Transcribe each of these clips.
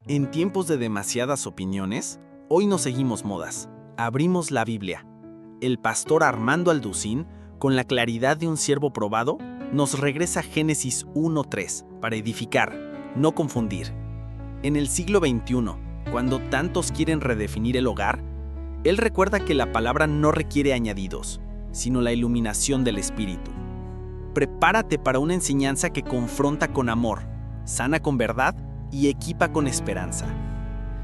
En tiempos de demasiadas opiniones, hoy no seguimos modas. Abrimos la Biblia. El pastor Armando Alducín, con la claridad de un siervo probado, nos regresa a Génesis 1:3 para edificar, no confundir. En el siglo XXI, cuando tantos quieren redefinir el hogar, él recuerda que la palabra no requiere añadidos, sino la iluminación del Espíritu. Prepárate para una enseñanza que confronta con amor, sana con verdad y equipa con esperanza.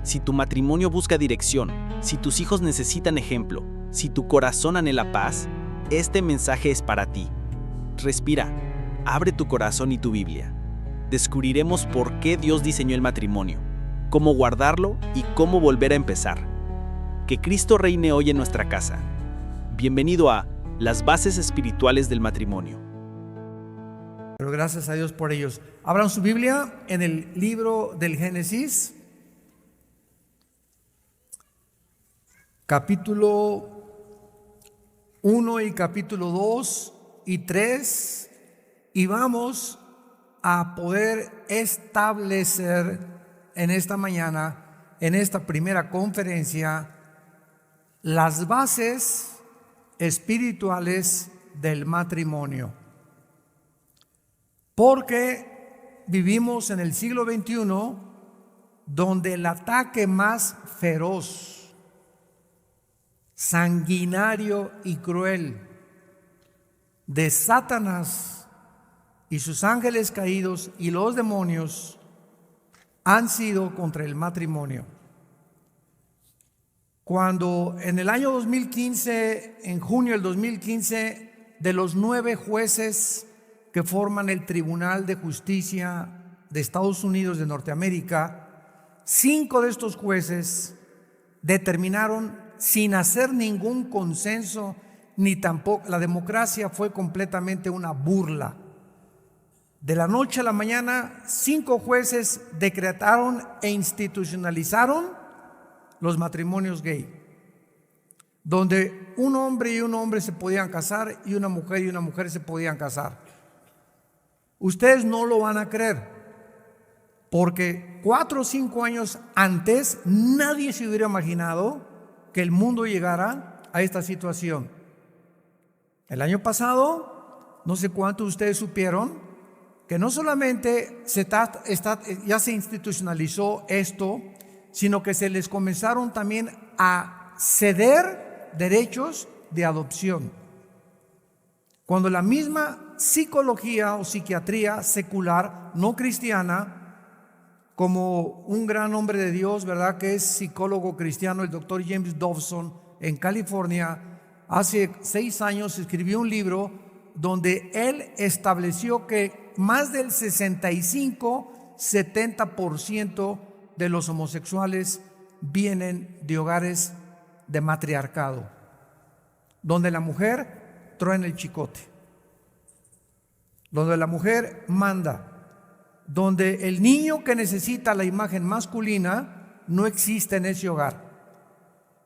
Si tu matrimonio busca dirección, si tus hijos necesitan ejemplo, si tu corazón anhela paz, este mensaje es para ti. Respira, abre tu corazón y tu Biblia. Descubriremos por qué Dios diseñó el matrimonio, cómo guardarlo y cómo volver a empezar. Que Cristo reine hoy en nuestra casa. Bienvenido a Las Bases Espirituales del Matrimonio. Pero gracias a Dios por ellos. Abran su Biblia en el libro del Génesis, capítulo 1 y capítulo 2 y 3, y vamos a poder establecer en esta mañana, en esta primera conferencia, las bases espirituales del matrimonio. Porque vivimos en el siglo XXI, donde el ataque más feroz, sanguinario y cruel de Satanás y sus ángeles caídos y los demonios han sido contra el matrimonio. Cuando en el año 2015, en junio del 2015, de los 9 jueces que forman el Tribunal de Justicia de Estados Unidos de Norteamérica, 5 de estos jueces determinaron, sin hacer ningún consenso, ni tampoco, la democracia fue completamente una burla. De la noche a la mañana, 5 jueces decretaron e institucionalizaron los matrimonios gay, donde un hombre y un hombre se podían casar y una mujer se podían casar. Ustedes no lo van a creer, porque 4 o 5 años antes nadie se hubiera imaginado que el mundo llegara a esta situación. El año pasado, no sé cuántos de ustedes supieron que no solamente ya se institucionalizó esto, sino que se les comenzaron también a ceder derechos de adopción. Cuando la misma psicología o psiquiatría secular, no cristiana, como un gran hombre de Dios, ¿verdad?, que es psicólogo cristiano, el doctor James Dobson, en California, hace 6 años escribió un libro donde él estableció que más del 65-70% de los homosexuales vienen de hogares de matriarcado, donde la mujer truena el chicote, donde la mujer manda, donde el niño que necesita la imagen masculina no existe en ese hogar.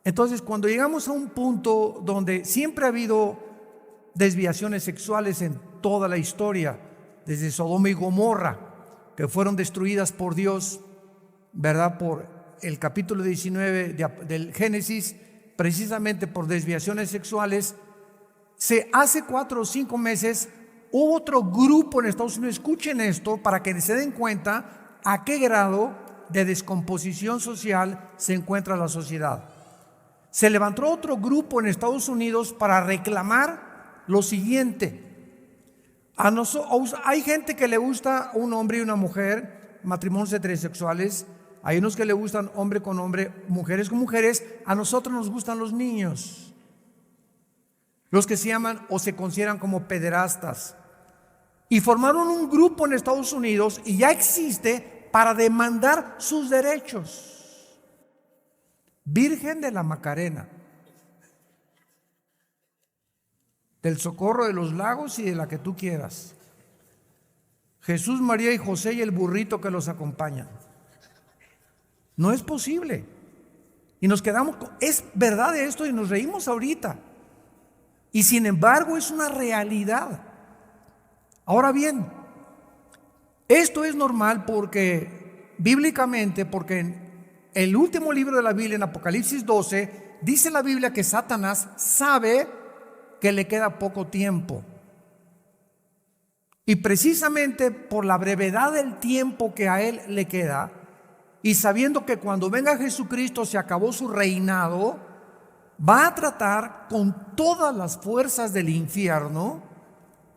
Entonces, cuando llegamos a un punto donde siempre ha habido desviaciones sexuales en toda la historia, desde Sodoma y Gomorra, que fueron destruidas por Dios, ¿verdad?, por el capítulo 19 del Génesis, precisamente por desviaciones sexuales. Hace 4 o 5 meses hubo otro grupo en Estados Unidos, escuchen esto para que se den cuenta a qué grado de descomposición social se encuentra la sociedad. Se levantó otro grupo en Estados Unidos para reclamar lo siguiente: hay gente que le gusta un hombre y una mujer, matrimonios heterosexuales, hay unos que le gustan hombre con hombre, mujeres con mujeres, a nosotros nos gustan los niños, los que se llaman o se consideran como pederastas, y formaron un grupo en Estados Unidos y ya existe para demandar sus derechos. Virgen de la Macarena, del Socorro de los Lagos y de la que tú quieras, Jesús, María y José y el burrito que los acompaña. No es posible. Y nos quedamos, es verdad esto, y nos reímos ahorita. Y sin embargo es una realidad. Ahora bien, esto es normal porque bíblicamente, porque en el último libro de la Biblia, en Apocalipsis 12, dice la Biblia que Satanás sabe que le queda poco tiempo. Y precisamente por la brevedad del tiempo que a él le queda, y sabiendo que cuando venga Jesucristo se acabó su reinado, va a tratar con todas las fuerzas del infierno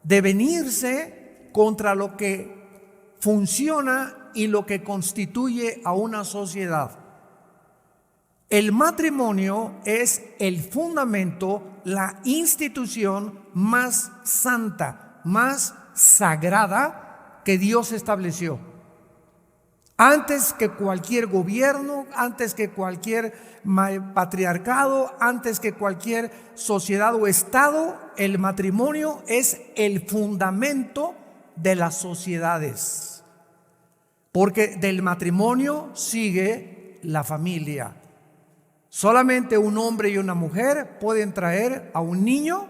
de venirse contra lo que funciona y lo que constituye a una sociedad. El matrimonio es el fundamento, la institución más santa, más sagrada que Dios estableció. Antes que cualquier gobierno, antes que cualquier patriarcado, antes que cualquier sociedad o estado, el matrimonio es el fundamento de las sociedades. Porque del matrimonio sigue la familia. Solamente un hombre y una mujer pueden traer a un niño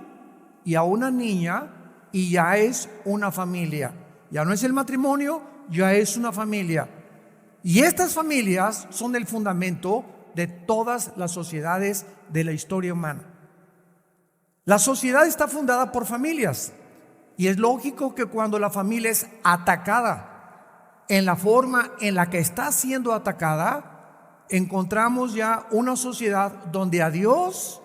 y a una niña y ya es una familia. Ya no es el matrimonio, ya es una familia. Y estas familias son el fundamento de todas las sociedades de la historia humana. La sociedad está fundada por familias y es lógico que cuando la familia es atacada en la forma en la que está siendo atacada, encontramos ya una sociedad donde a Dios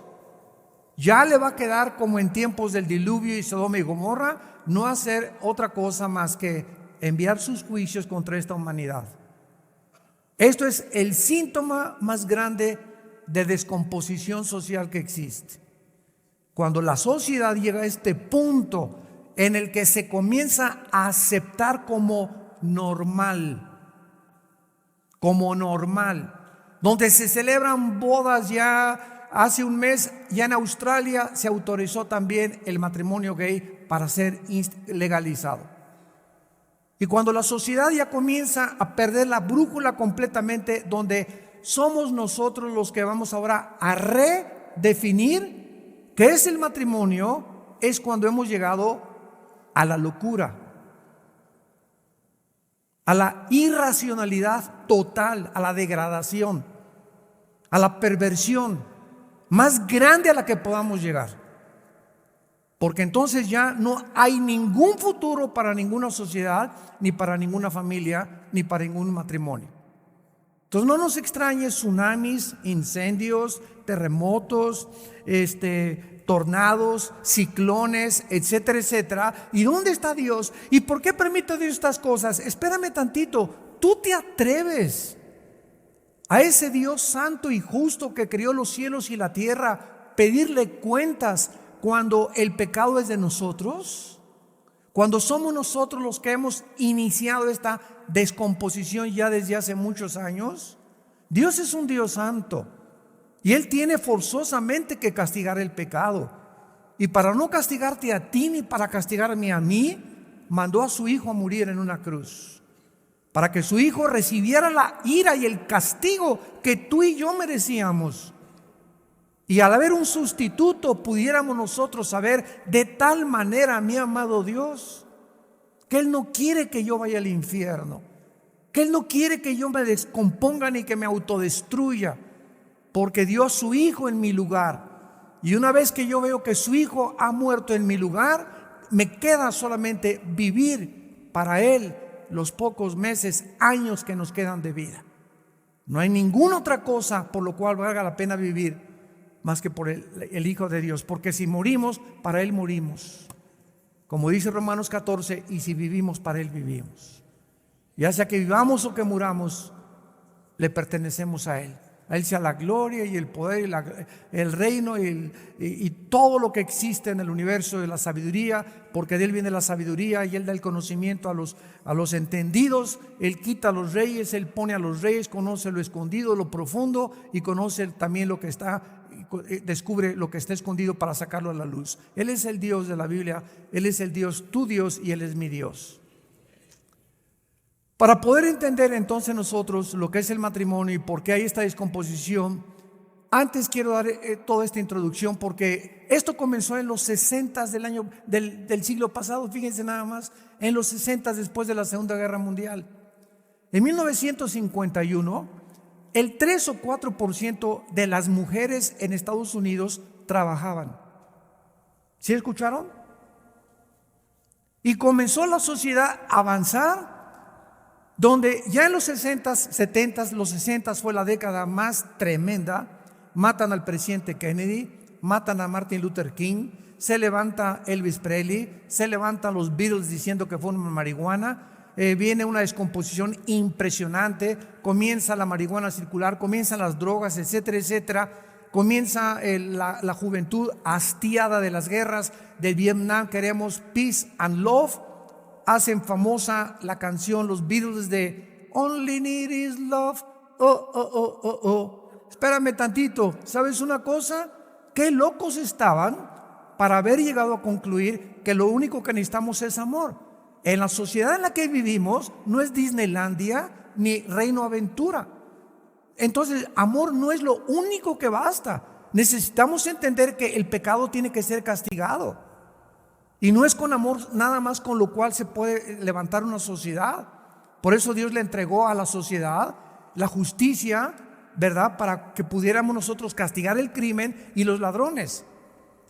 ya le va a quedar como en tiempos del diluvio y Sodoma y Gomorra, no hacer otra cosa más que enviar sus juicios contra esta humanidad. Esto es el síntoma más grande de descomposición social que existe. Cuando la sociedad llega a este punto en el que se comienza a aceptar como normal, donde se celebran bodas ya hace un mes, ya en Australia se autorizó también el matrimonio gay para ser legalizado. Y cuando la sociedad ya comienza a perder la brújula completamente, donde somos nosotros los que vamos ahora a redefinir qué es el matrimonio, es cuando hemos llegado a la locura, a la irracionalidad total, a la degradación, a la perversión más grande a la que podamos llegar. Porque entonces ya no hay ningún futuro para ninguna sociedad, ni para ninguna familia, ni para ningún matrimonio. Entonces no nos extrañe tsunamis, incendios, terremotos, tornados, ciclones, etcétera, etcétera. ¿Y dónde está Dios? ¿Y por qué permite Dios estas cosas? Espérame tantito, tú te atreves a ese Dios santo y justo que creó los cielos y la tierra, pedirle cuentas cuando el pecado es de nosotros, cuando somos nosotros los que hemos iniciado esta descomposición ya desde hace muchos años. Dios es un Dios santo y Él tiene forzosamente que castigar el pecado. Y para no castigarte a ti ni para castigarme a mí, mandó a su Hijo a morir en una cruz, para que su Hijo recibiera la ira y el castigo que tú y yo merecíamos. Y al haber un sustituto pudiéramos nosotros saber de tal manera, mi amado Dios, que Él no quiere que yo vaya al infierno, que Él no quiere que yo me descomponga ni que me autodestruya, porque dio a su Hijo en mi lugar. Y una vez que yo veo que su Hijo ha muerto en mi lugar, me queda solamente vivir para Él los pocos meses, años que nos quedan de vida. No hay ninguna otra cosa por lo cual valga la pena vivir más que por el Hijo de Dios, porque si morimos, para Él morimos. Como dice Romanos 14, y si vivimos, para Él vivimos. Ya sea que vivamos o que muramos, le pertenecemos a Él. A Él sea la gloria y el poder, y el reino y todo lo que existe en el universo de la sabiduría, porque de Él viene la sabiduría y Él da el conocimiento a los entendidos. Él quita a los reyes, Él pone a los reyes, conoce lo escondido, lo profundo y conoce también lo que está, descubre lo que está escondido para sacarlo a la luz. Él es el Dios de la Biblia, Él es el Dios, tu Dios, y Él es mi Dios. Para poder entender entonces nosotros lo que es el matrimonio y por qué hay esta descomposición, antes quiero dar toda esta introducción, porque esto comenzó en los 60 del siglo pasado. Fíjense nada más, en los 60 después de la Segunda Guerra Mundial. En 1951, el 3 o 4% de las mujeres en Estados Unidos trabajaban. ¿Sí escucharon? Y comenzó la sociedad a avanzar, donde ya en los 60s, 70s, los 60s fue la década más tremenda. Matan al presidente Kennedy, matan a Martin Luther King, se levanta Elvis Presley, se levantan los Beatles diciendo que fuman marihuana. Viene una descomposición impresionante, comienza la marihuana a circular, comienzan las drogas, etcétera, etcétera. Comienza la juventud hastiada de las guerras del Vietnam. Queremos peace and love. Hacen famosa la canción los Beatles de Only Need Is Love. Oh, oh, oh, oh, oh. Espérame tantito. ¿Sabes una cosa? Qué locos estaban para haber llegado a concluir que lo único que necesitamos es amor. En la sociedad en la que vivimos no es Disneylandia ni Reino Aventura. Entonces, amor no es lo único que basta. Necesitamos entender que el pecado tiene que ser castigado. Y no es con amor nada más con lo cual se puede levantar una sociedad. Por eso Dios le entregó a la sociedad la justicia, ¿verdad? Para que pudiéramos nosotros castigar el crimen y los ladrones.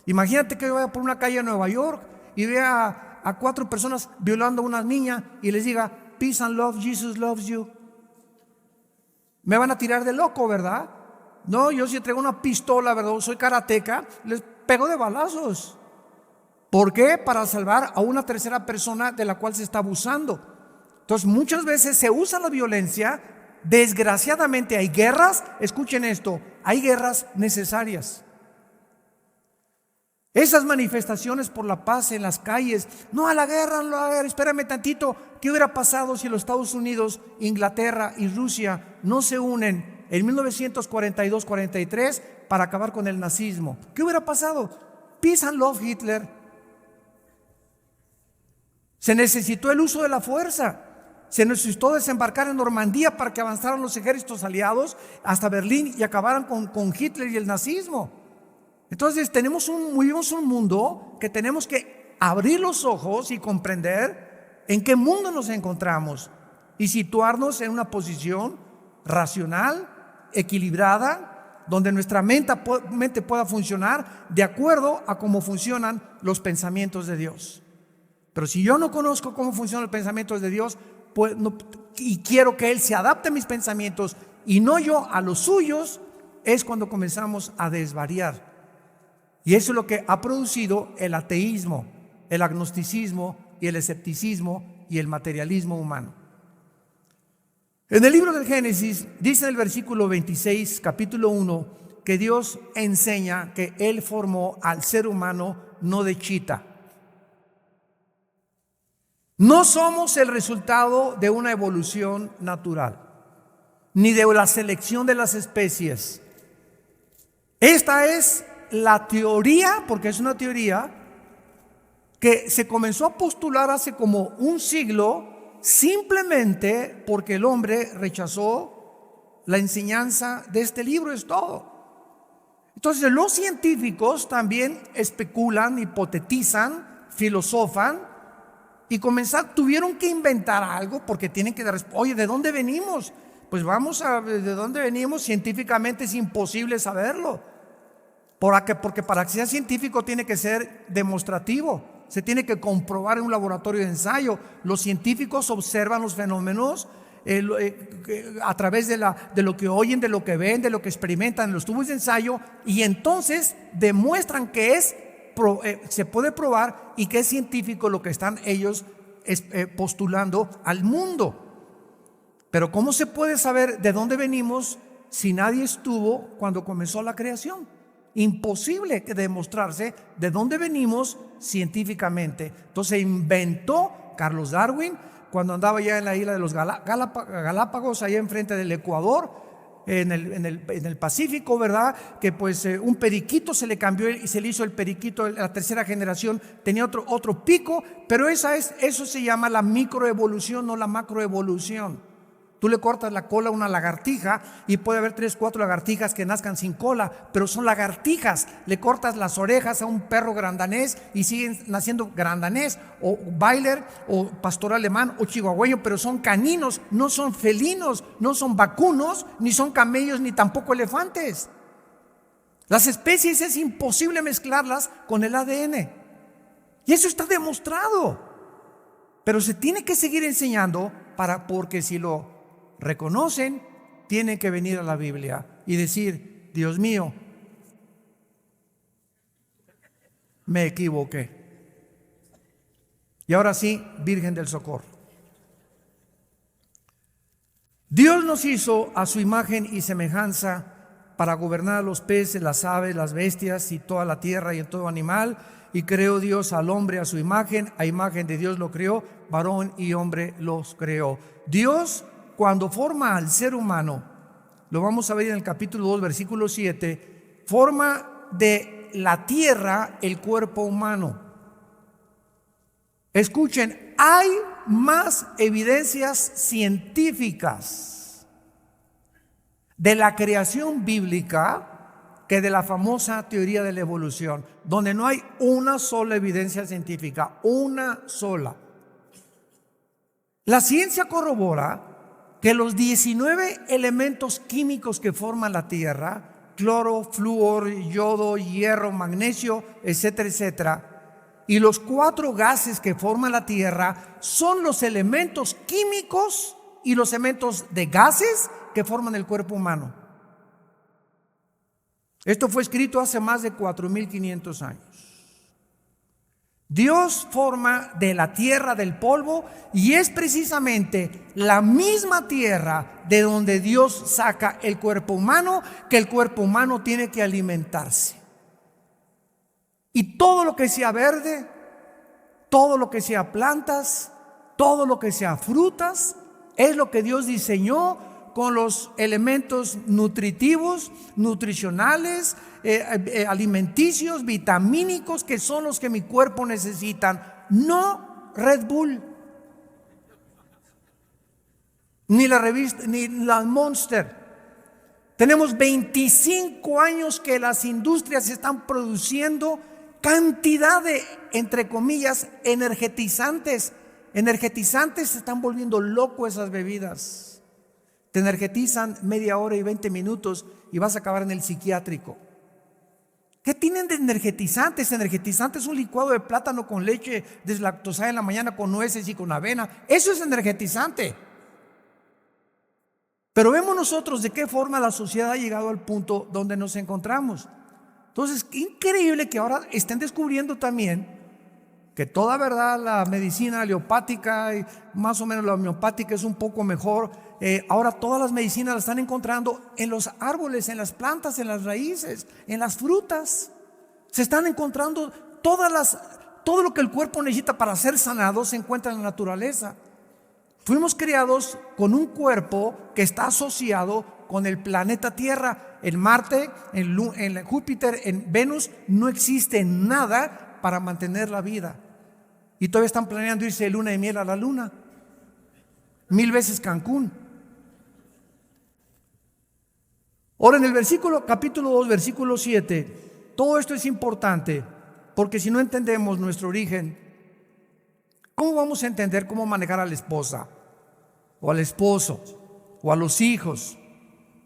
Imagínate que yo vaya por una calle en Nueva York y vea a 4 personas violando a una niña y les diga, peace and love, Jesus loves you. Me van a tirar de loco, ¿verdad? No, yo si traigo una pistola, ¿verdad? Soy karateca, les pego de balazos. ¿Por qué? Para salvar a una tercera persona de la cual se está abusando. Entonces muchas veces se usa la violencia. Desgraciadamente hay guerras, escuchen esto, hay guerras necesarias. Esas manifestaciones por la paz en las calles, no a la guerra, espérame tantito, ¿qué hubiera pasado si los Estados Unidos, Inglaterra y Rusia no se unen en 1942-43 para acabar con el nazismo? ¿Qué hubiera pasado? Peace and love, Hitler. Se necesitó el uso de la fuerza, se necesitó desembarcar en Normandía para que avanzaran los ejércitos aliados hasta Berlín y acabaran con Hitler y el nazismo. Entonces vivimos un mundo que tenemos que abrir los ojos y comprender en qué mundo nos encontramos y situarnos en una posición racional, equilibrada, donde nuestra mente pueda funcionar de acuerdo a cómo funcionan los pensamientos de Dios. Pero si yo no conozco cómo funcionan los pensamientos de Dios, pues y quiero que Él se adapte a mis pensamientos y no yo a los suyos, es cuando comenzamos a desvariar. Y eso es lo que ha producido el ateísmo, el agnosticismo y el escepticismo y el materialismo humano. En el libro del Génesis dice en el versículo 26, capítulo 1, que Dios enseña que Él formó al ser humano no de chita. No somos el resultado de una evolución natural, ni de la selección de las especies. Esta es la teoría, porque es una teoría que se comenzó a postular hace como un siglo, simplemente porque el hombre rechazó la enseñanza de este libro, es todo. Entonces los científicos también especulan, hipotetizan, filosofan y tuvieron que inventar algo porque tienen que oye, ¿de dónde venimos? Pues vamos a ver de dónde venimos. Científicamente es imposible saberlo. Porque para que sea científico tiene que ser demostrativo, se tiene que comprobar en un laboratorio de ensayo. Los científicos observan los fenómenos a través de lo que oyen, de lo que ven, de lo que experimentan en los tubos de ensayo, y entonces demuestran que se puede probar y que es científico lo que están ellos postulando al mundo. Pero ¿cómo se puede saber de dónde venimos si nadie estuvo cuando comenzó la creación? Imposible que demostrarse de dónde venimos científicamente. Entonces inventó Carlos Darwin cuando andaba ya en la isla de los Galápagos, allá enfrente del Ecuador, en el Pacífico, ¿verdad? Que pues un periquito se le cambió y se le hizo el periquito, la tercera generación tenía otro pico, pero eso se llama la microevolución, no la macroevolución. Tú le cortas la cola a una lagartija y puede haber 3, 4 lagartijas que nazcan sin cola, pero son lagartijas. Le cortas las orejas a un perro grandanés y siguen naciendo grandanés o bailer o pastor alemán o chihuahueño, pero son caninos, no son felinos, no son vacunos, ni son camellos, ni tampoco elefantes. Las especies es imposible mezclarlas con el ADN. Y eso está demostrado. Pero se tiene que seguir enseñando porque si lo reconocen, tienen que venir a la Biblia y decir: Dios mío, me equivoqué. Y ahora sí, Virgen del Socorro. Dios nos hizo a su imagen y semejanza para gobernar a los peces, las aves, las bestias y toda la tierra y en todo animal. Y creó Dios al hombre a su imagen, a imagen de Dios lo creó, varón y hombre los creó. Dios, cuando forma al ser humano, lo vamos a ver en el capítulo 2, versículo 7, forma de la tierra el cuerpo humano. Escuchen, hay más evidencias científicas de la creación bíblica que de la famosa teoría de la evolución, donde no hay una sola evidencia científica, una sola. La ciencia corrobora que los 19 elementos químicos que forman la Tierra, cloro, flúor, yodo, hierro, magnesio, etcétera, etcétera, y los 4 gases que forman la Tierra son los elementos químicos y los elementos de gases que forman el cuerpo humano. Esto fue escrito hace más de 4,500 años. Dios forma de la tierra del polvo y es precisamente la misma tierra de donde Dios saca el cuerpo humano, que el cuerpo humano tiene que alimentarse. Y todo lo que sea verde, todo lo que sea plantas, todo lo que sea frutas, es lo que Dios diseñó con los elementos nutritivos, nutricionales, alimenticios, vitamínicos, que son los que mi cuerpo necesita. No Red Bull, ni la revista, ni la Monster. Tenemos 25 años que las industrias están produciendo cantidad de, entre comillas, energetizantes. Energetizantes, se están volviendo locos esas bebidas. Te energetizan media hora y 20 minutos y vas a acabar en el psiquiátrico. ¿Qué tienen de energetizantes? Energetizante es un licuado de plátano con leche deslactosada en la mañana con nueces y con avena. Eso es energetizante. Pero vemos nosotros de qué forma la sociedad ha llegado al punto donde nos encontramos. Entonces, qué increíble que ahora estén descubriendo también que toda verdad la medicina aleopática y más o menos la homeopática es un poco mejor. Ahora todas las medicinas las están encontrando en los árboles, en las plantas, en las raíces, en las frutas. Se están encontrando todo lo que el cuerpo necesita para ser sanado se encuentra en la naturaleza. Fuimos creados con un cuerpo que está asociado con el planeta Tierra. En Marte, en Júpiter, en Venus no existe nada para mantener la vida. Y todavía están planeando irse de luna de miel a la luna. 1000 veces Cancún. Ahora en el capítulo 2, versículo 7, todo esto es importante, porque si no entendemos nuestro origen, ¿cómo vamos a entender cómo manejar a la esposa, o al esposo, o a los hijos?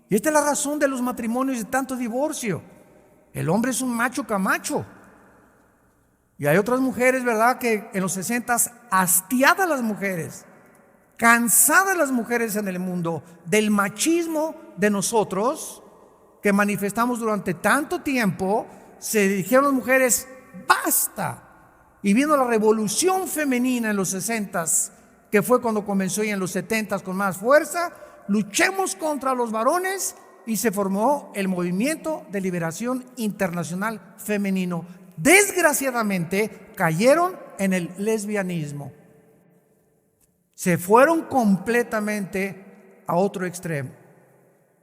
Y esta es la razón de los matrimonios de tanto divorcio. El hombre es un macho camacho. Y hay otras mujeres, ¿verdad?, que en los 60s, hastiadas las mujeres, cansadas las mujeres en el mundo del machismo de nosotros, que manifestamos durante tanto tiempo, se dijeron las mujeres, ¡basta! Y viendo la revolución femenina en los 60s, que fue cuando comenzó, y en los 70s con más fuerza, luchemos contra los varones, y se formó el Movimiento de Liberación Internacional Femenino. Desgraciadamente cayeron en el lesbianismo. Se fueron completamente a otro extremo.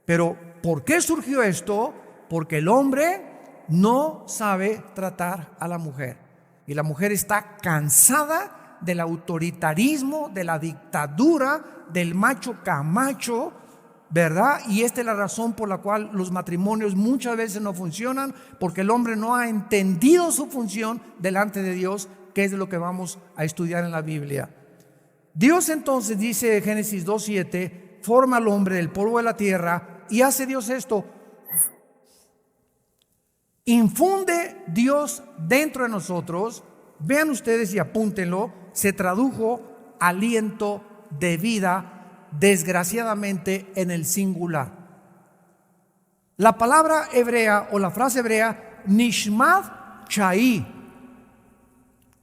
Pero ¿por qué surgió esto? Porque el hombre no sabe tratar a la mujer. Y la mujer está cansada del autoritarismo, de la dictadura, del macho camacho, ¿verdad? Y esta es la razón por la cual los matrimonios muchas veces no funcionan, porque el hombre no ha entendido su función delante de Dios, que es de lo que vamos a estudiar en la Biblia. Dios entonces, dice Génesis 2:7, forma al hombre del polvo de la tierra, y hace Dios esto: infunde Dios dentro de nosotros. Vean ustedes y apúntenlo, se tradujo aliento de vida, desgraciadamente en el singular. La palabra hebrea o la frase hebrea Nishmat Chai,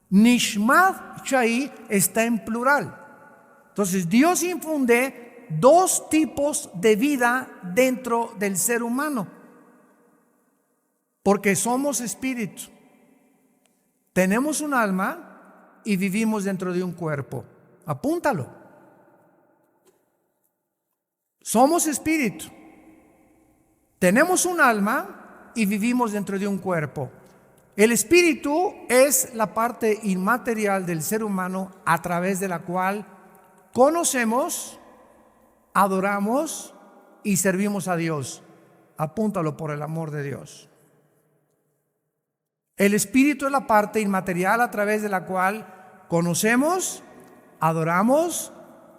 Nishmat Chai está en plural. Entonces Dios infunde dos tipos de vida dentro del ser humano, porque somos espíritu. Tenemos un alma y vivimos dentro de un cuerpo. Apúntalo. Somos espíritu. Tenemos un alma y vivimos dentro de un cuerpo. El espíritu es la parte inmaterial del ser humano a través de la cual conocemos, adoramos y servimos a Dios. Apúntalo por el amor de Dios. El espíritu es la parte inmaterial a través de la cual conocemos, adoramos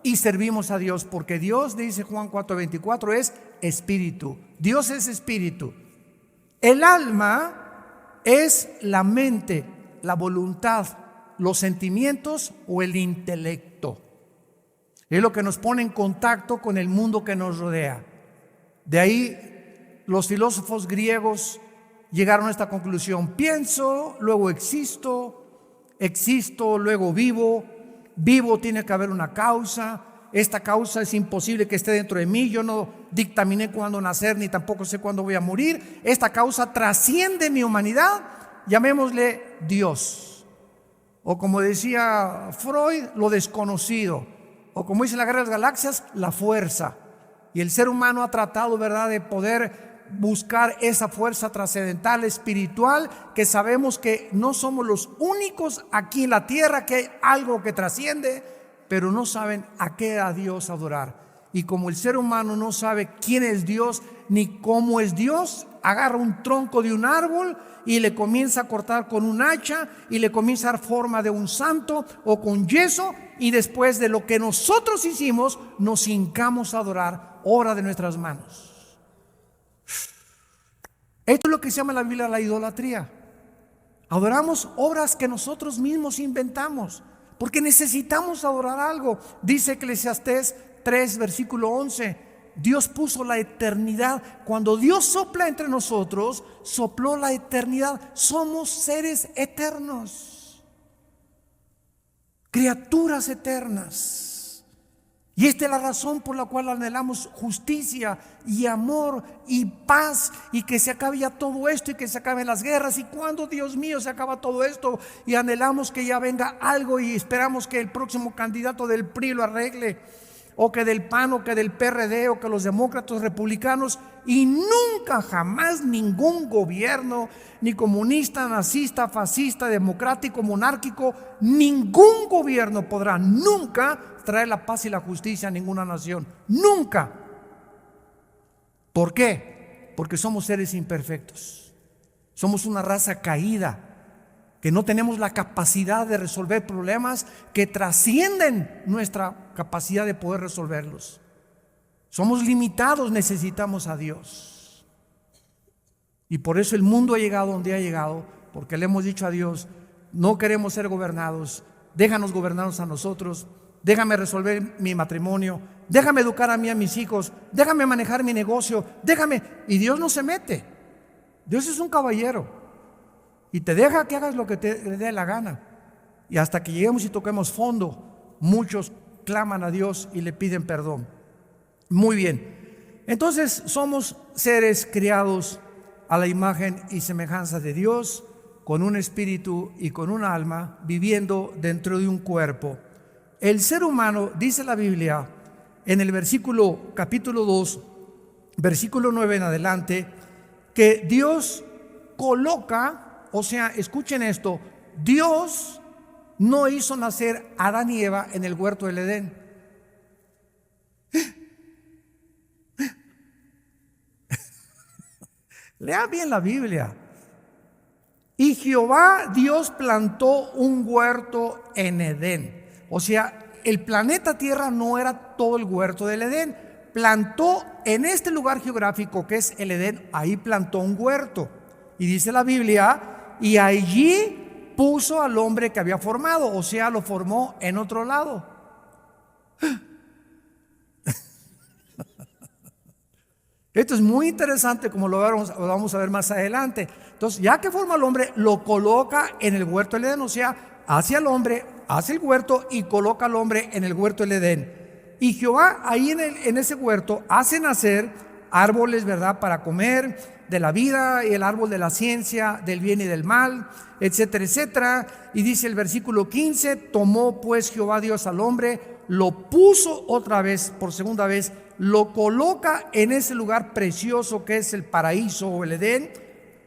y servimos a Dios, porque Dios, dice Juan 4:24, es espíritu. Dios es espíritu. El alma es la mente, la voluntad, los sentimientos o el intelecto. Es lo que nos pone en contacto con el mundo que nos rodea. De ahí los filósofos griegos llegaron a esta conclusión: pienso, luego existo, existo, luego vivo, vivo, tiene que haber una causa, esta causa es imposible que esté dentro de mí, yo no dictaminé cuándo nacer ni tampoco sé cuándo voy a morir, esta causa trasciende mi humanidad, llamémosle Dios, o como decía Freud, lo desconocido, o como dice la Guerra de las Galaxias, la fuerza. Y el ser humano ha tratado, ¿verdad?, de poder buscar esa fuerza trascendental espiritual, que sabemos que no somos los únicos aquí en la tierra, que hay algo que trasciende, pero no saben a qué a Dios adorar. Y como el ser humano no sabe quién es Dios ni cómo es Dios, agarra un tronco de un árbol y le comienza a cortar con un hacha y le comienza a dar forma de un santo o con yeso, y después de lo que nosotros hicimos nos hincamos a adorar obra de nuestras manos. Esto es lo que se llama en la Biblia la idolatría. Adoramos obras que nosotros mismos inventamos, porque necesitamos adorar algo. Dice Eclesiastés 3, versículo 11, Dios puso la eternidad. Cuando Dios sopla entre nosotros, sopló la eternidad. Somos seres eternos, criaturas eternas. Y esta es la razón por la cual anhelamos justicia y amor y paz, y que se acabe ya todo esto y que se acaben las guerras. Y cuando, Dios mío, se acaba todo esto, y anhelamos que ya venga algo y esperamos que el próximo candidato del PRI lo arregle, o que del PAN, o que del PRD, o que los demócratas republicanos, y nunca jamás ningún gobierno, ni comunista, nazista, fascista, democrático, monárquico, ningún gobierno podrá nunca traer la paz y la justicia a ninguna nación, nunca. ¿Por qué? Porque somos seres imperfectos, somos una raza caída, que no tenemos la capacidad de resolver problemas que trascienden nuestra capacidad de poder resolverlos. Somos limitados, necesitamos a Dios. Y por eso el mundo ha llegado donde ha llegado, porque le hemos dicho a Dios: no queremos ser gobernados, déjanos gobernarnos a nosotros, déjame resolver mi matrimonio, déjame educar a mí, a mis hijos, déjame manejar mi negocio, déjame. Y Dios no se mete. Dios es un caballero y te deja que hagas lo que te dé la gana. Y hasta que lleguemos y toquemos fondo, muchos claman a Dios y le piden perdón. Muy bien. Entonces somos seres criados a la imagen y semejanza de Dios, con un espíritu y con un alma, viviendo dentro de un cuerpo. El ser humano, dice la Biblia en el capítulo 2, versículo 9 en adelante, que Dios coloca, o sea, escuchen esto, Dios no hizo nacer a Adán y Eva en el huerto del Edén? Lea bien la Biblia. Y Jehová Dios plantó un huerto en Edén. O sea, el planeta Tierra no era todo el huerto del Edén. Plantó en este lugar geográfico que es el Edén, ahí plantó un huerto. Y dice la Biblia, y allí puso al hombre que había formado, o sea, lo formó en otro lado. Esto es muy interesante, como lo vamos a ver más adelante. Entonces, ya que forma al hombre, lo coloca en el huerto del Edén, o sea, hace al hombre, hace el huerto y coloca al hombre en el huerto del Edén. Y Jehová ahí en ese huerto hace nacer árboles, ¿verdad?, para comer, de la vida, y el árbol de la ciencia, del bien y del mal, etcétera, etcétera. Y dice el versículo 15, tomó pues Jehová Dios al hombre, lo puso otra vez, por segunda vez, lo coloca en ese lugar precioso que es el paraíso o el Edén,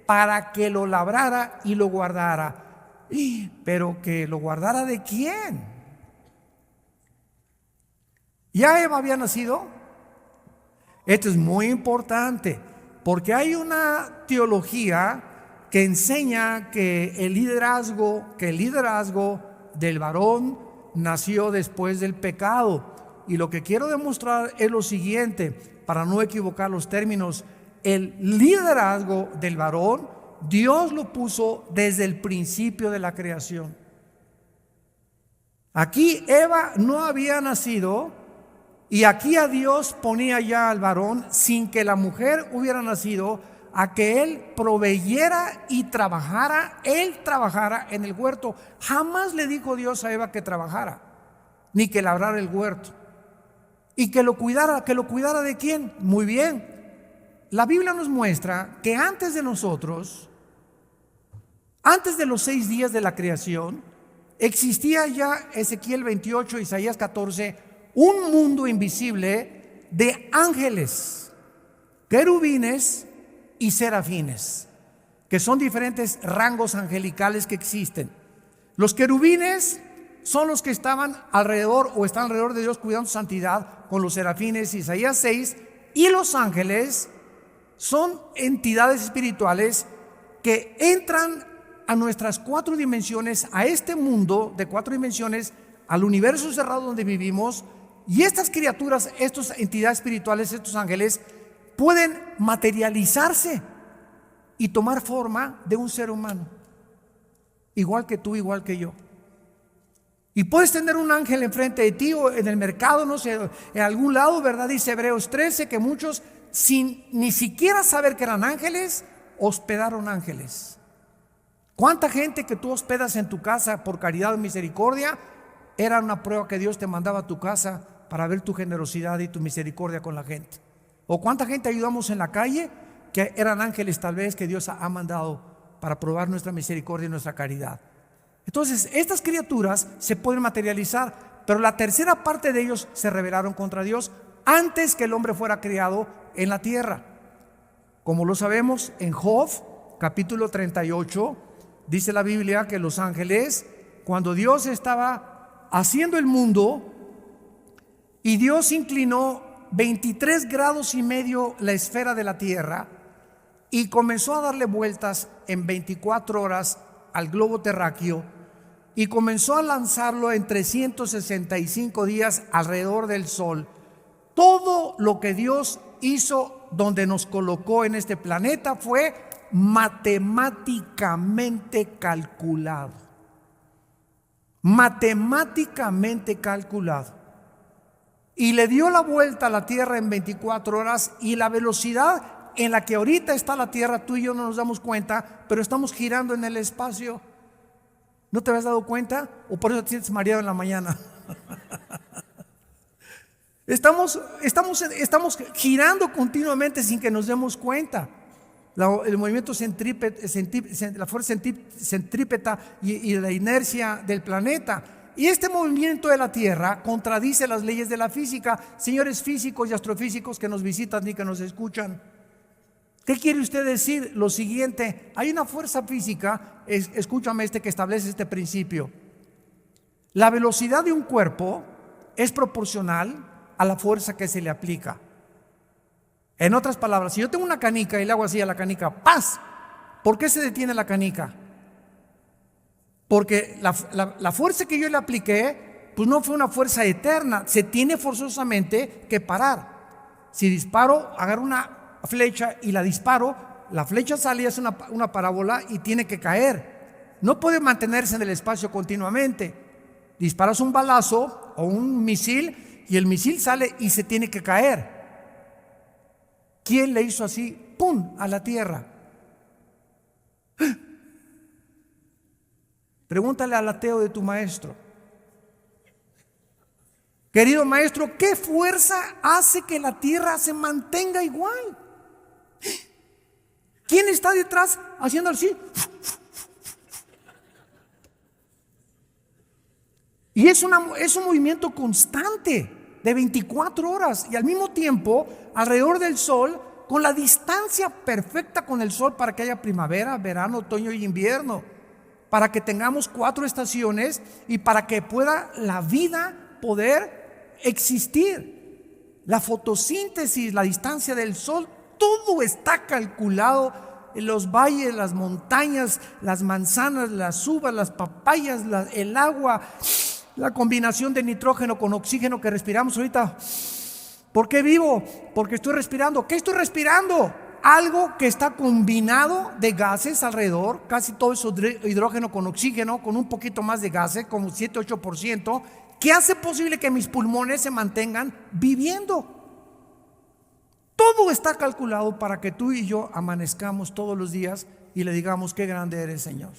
para que lo labrara y lo guardara. Pero que lo guardara ¿de quién? ¿Ya Eva había nacido? Esto es muy importante, porque hay una teología que enseña que el liderazgo del varón nació después del pecado. Y lo que quiero demostrar es lo siguiente, para no equivocar los términos: el liderazgo del varón, Dios lo puso desde el principio de la creación. Aquí Eva no había nacido, y aquí a Dios ponía ya al varón sin que la mujer hubiera nacido, a que él proveyera y trabajara, él trabajara en el huerto. Jamás le dijo Dios a Eva que trabajara, ni que labrara el huerto. Y que lo cuidara ¿de quién? Muy bien. La Biblia nos muestra que antes de nosotros, antes de los 6 días de la creación, existía ya, Ezequiel 28, Isaías 14, un mundo invisible de ángeles, querubines y serafines, que son diferentes rangos angelicales que existen. Los querubines son los que estaban alrededor o están alrededor de Dios cuidando su santidad, con los serafines, Isaías 6, y los ángeles son entidades espirituales que entran a nuestras 4 dimensiones, a este mundo de 4 dimensiones, al universo cerrado donde vivimos. Y estas criaturas, estas entidades espirituales, estos ángeles, pueden materializarse y tomar forma de un ser humano, igual que tú, igual que yo. Y puedes tener un ángel enfrente de ti o en el mercado, no sé, en algún lado, ¿verdad? Dice Hebreos 13 que muchos, sin ni siquiera saber que eran ángeles, hospedaron ángeles. ¿Cuánta gente que tú hospedas en tu casa por caridad o misericordia era una prueba que Dios te mandaba a tu casa para ver tu generosidad y tu misericordia con la gente? ¿O cuánta gente ayudamos en la calle que eran ángeles tal vez que Dios ha mandado para probar nuestra misericordia y nuestra caridad? Entonces, estas criaturas se pueden materializar, pero la tercera parte de ellos se rebelaron contra Dios antes que el hombre fuera creado en la tierra. Como lo sabemos, en Job, capítulo 38, dice la Biblia que los ángeles, cuando Dios estaba haciendo el mundo, y Dios inclinó 23 grados y medio la esfera de la tierra, y comenzó a darle vueltas en 24 horas al globo terráqueo, y comenzó a lanzarlo en 365 días alrededor del sol. Todo lo que Dios hizo donde nos colocó en este planeta fue matemáticamente calculado. Matemáticamente calculado. Y le dio la vuelta a la Tierra en 24 horas, y la velocidad en la que ahorita está la Tierra, tú y yo no nos damos cuenta, pero estamos girando en el espacio. ¿No te habías dado cuenta? ¿O por eso te sientes mareado en la mañana? Estamos girando continuamente sin que nos demos cuenta. El movimiento la fuerza centrípeta y la inercia del planeta. Y este movimiento de la Tierra contradice las leyes de la física. Señores físicos y astrofísicos que nos visitan y que nos escuchan, ¿qué quiere usted decir? Lo siguiente: hay una fuerza física, escúchame, que establece este principio. La velocidad de un cuerpo es proporcional a la fuerza que se le aplica. En otras palabras, si yo tengo una canica y le hago así a la canica, ¡paz! ¿Por qué se detiene la canica? Porque la fuerza que yo le apliqué, pues no fue una fuerza eterna, se tiene forzosamente que parar. Si disparo, agarro una flecha y la disparo, la flecha sale y hace una parábola y tiene que caer. No puede mantenerse en el espacio continuamente. Disparas un balazo o un misil y el misil sale y se tiene que caer. ¿Quién le hizo así? ¡Pum! A la tierra. Pregúntale al ateo de tu maestro. Querido maestro, ¿qué fuerza hace que la tierra se mantenga igual? ¿Quién está detrás haciendo así? Y es un movimiento constante de 24 horas y al mismo tiempo alrededor del Sol, con la distancia perfecta con el Sol para que haya primavera, verano, otoño y invierno, para que tengamos 4 estaciones y para que pueda la vida poder existir. La fotosíntesis, la distancia del Sol, todo está calculado. Los valles, las montañas, las manzanas, las uvas, las papayas, el agua, la combinación de nitrógeno con oxígeno que respiramos ahorita. ¿Por qué vivo? Porque estoy respirando. ¿Qué estoy respirando? Algo que está combinado de gases alrededor, casi todo es hidrógeno con oxígeno, con un poquito más de gases, como 7-8%, que hace posible que mis pulmones se mantengan viviendo. Todo está calculado para que tú y yo amanezcamos todos los días y le digamos: qué grande eres, Señor.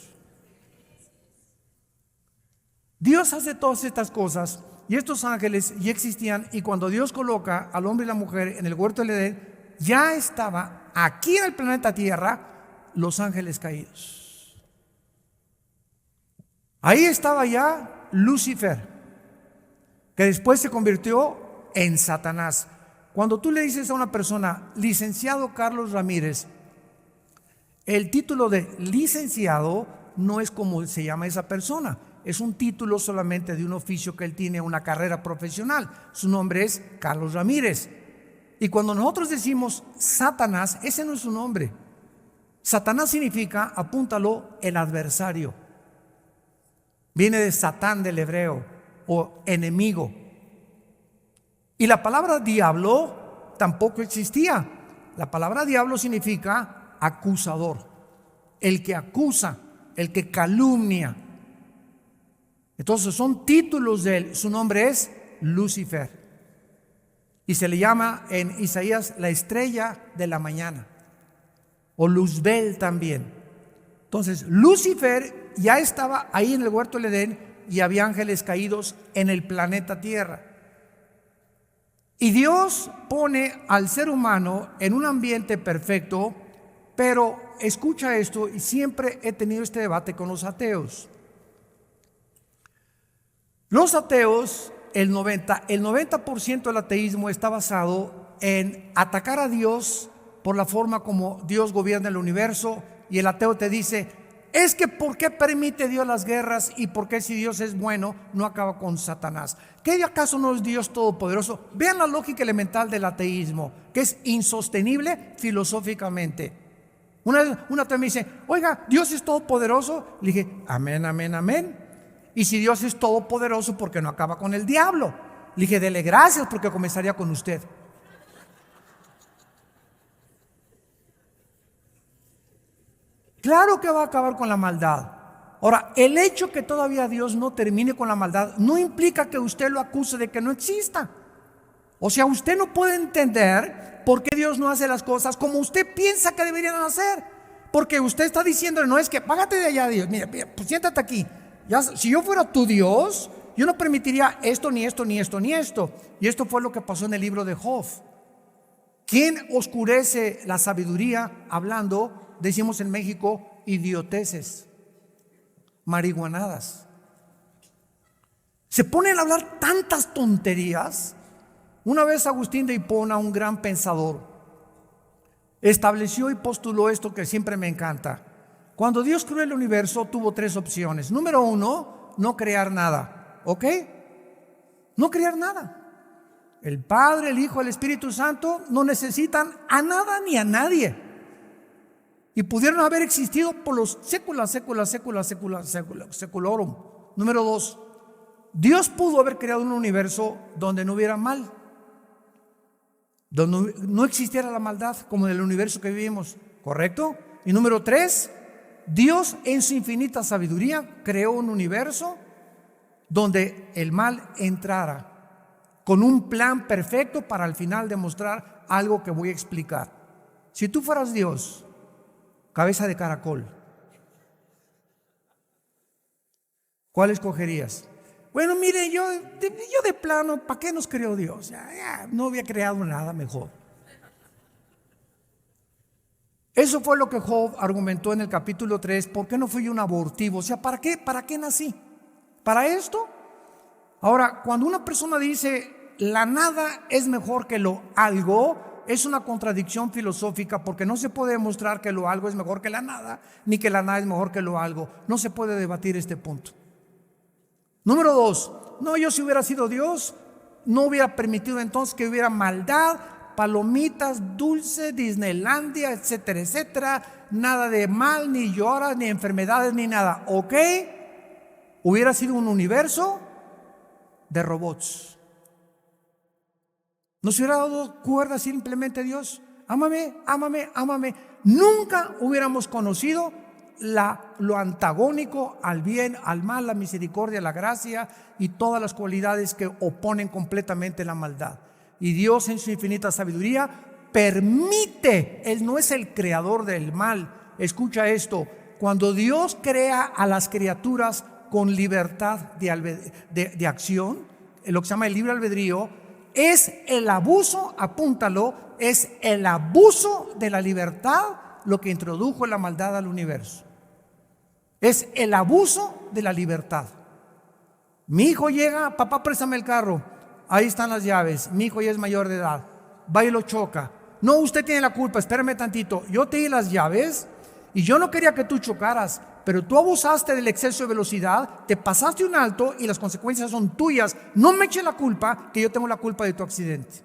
Dios hace todas estas cosas y estos ángeles ya existían, y cuando Dios coloca al hombre y la mujer en el huerto del Edén, ya estaba aquí en el planeta Tierra los ángeles caídos. Ahí estaba ya Lucifer, que después se convirtió en Satanás. Cuando tú le dices a una persona, licenciado Carlos Ramírez, el título de licenciado no es como se llama esa persona, es un título solamente de un oficio que él tiene, una carrera profesional. Su nombre es Carlos Ramírez. Y cuando nosotros decimos Satanás, ese no es su nombre. Satanás significa, apúntalo, el adversario. Viene de Satán, del hebreo, o enemigo. Y la palabra diablo tampoco existía. La palabra diablo significa acusador, el que acusa, el que calumnia. Entonces son títulos de él. Su nombre es Lucifer. Y se le llama en Isaías la estrella de la mañana, o Luzbel también. Entonces Lucifer ya estaba ahí en el huerto del Edén y había ángeles caídos en el planeta Tierra. Y Dios pone al ser humano en un ambiente perfecto, pero escucha esto, y siempre he tenido este debate con los ateos. Los ateos, el 90% del ateísmo está basado en atacar a Dios por la forma como Dios gobierna el universo, y el ateo te dice: es que ¿por qué permite Dios las guerras? ¿Y por qué, si Dios es bueno, no acaba con Satanás? ¿Qué acaso no es Dios todopoderoso? Vean la lógica elemental del ateísmo, que es insostenible filosóficamente. Una ateo me dice: oiga, ¿Dios es todopoderoso? Le dije: amén, amén, amén. Y si Dios es todopoderoso, ¿por qué no acaba con el diablo? Le dije: dele gracias, porque comenzaría con usted. Claro que va a acabar con la maldad. Ahora, el hecho que todavía Dios no termine con la maldad no implica que usted lo acuse de que no exista. O sea, usted no puede entender por qué Dios no hace las cosas como usted piensa que deberían hacer. Porque usted está diciendo: no, es que págate de allá, Dios. Mira, pues siéntate aquí. Ya, si yo fuera tu Dios, yo no permitiría esto, ni esto, ni esto, ni esto. Y esto fue lo que pasó en el libro de Job. ¿Quién oscurece la sabiduría? Hablando, decimos en México, idioteces, marihuanadas. Se ponen a hablar tantas tonterías. Una vez Agustín de Hipona, un gran pensador, estableció y postuló esto que siempre me encanta. Cuando Dios creó el universo, tuvo 3 opciones. Número 1, no crear nada. ¿ok? No crear nada. El Padre, el Hijo, el Espíritu Santo no necesitan a nada ni a nadie. Y pudieron haber existido por los seculorum. Número 2, Dios pudo haber creado un universo donde no hubiera mal, donde no existiera la maldad, como en el universo que vivimos, ¿correcto? Y número 3, Dios en su infinita sabiduría creó un universo donde el mal entrara, con un plan perfecto para al final demostrar algo que voy a explicar. Si tú fueras Dios, cabeza de caracol, ¿cuál escogerías? Bueno, mire, yo de plano, ¿para qué nos creó Dios? Ya no había creado nada mejor. Eso fue lo que Job argumentó en el capítulo 3. ¿Por qué no fui un abortivo? O sea, ¿para qué nací? ¿Para esto? Ahora, cuando una persona dice la nada es mejor que lo algo, es una contradicción filosófica, porque no se puede demostrar que lo algo es mejor que la nada, ni que la nada es mejor que lo algo. No se puede debatir este punto. Número 2, no, yo si hubiera sido Dios, no hubiera permitido entonces que hubiera maldad, palomitas, dulce, Disneylandia, etcétera, etcétera, nada de mal, ni lloras, ni enfermedades, ni nada, ¿ok? Hubiera sido un universo de robots. Nos hubiera dado cuerda simplemente Dios, ámame, ámame, ámame. Nunca hubiéramos conocido lo antagónico al bien, al mal, la misericordia, la gracia y todas las cualidades que oponen completamente la maldad. Y Dios en su infinita sabiduría permite, Él no es el creador del mal. Escucha esto, cuando Dios crea a las criaturas con libertad de acción, lo que se llama el libre albedrío, es el abuso, apúntalo, es el abuso de la libertad lo que introdujo la maldad al universo. Es el abuso de la libertad. Mi hijo llega, papá, préstame el carro, ahí están las llaves, mi hijo ya es mayor de edad, va y lo choca. No, usted tiene la culpa, espérame tantito, yo te di las llaves y yo no quería que tú chocaras, pero tú abusaste del exceso de velocidad, te pasaste un alto y las consecuencias son tuyas. No me eche la culpa, que yo tengo la culpa de tu accidente.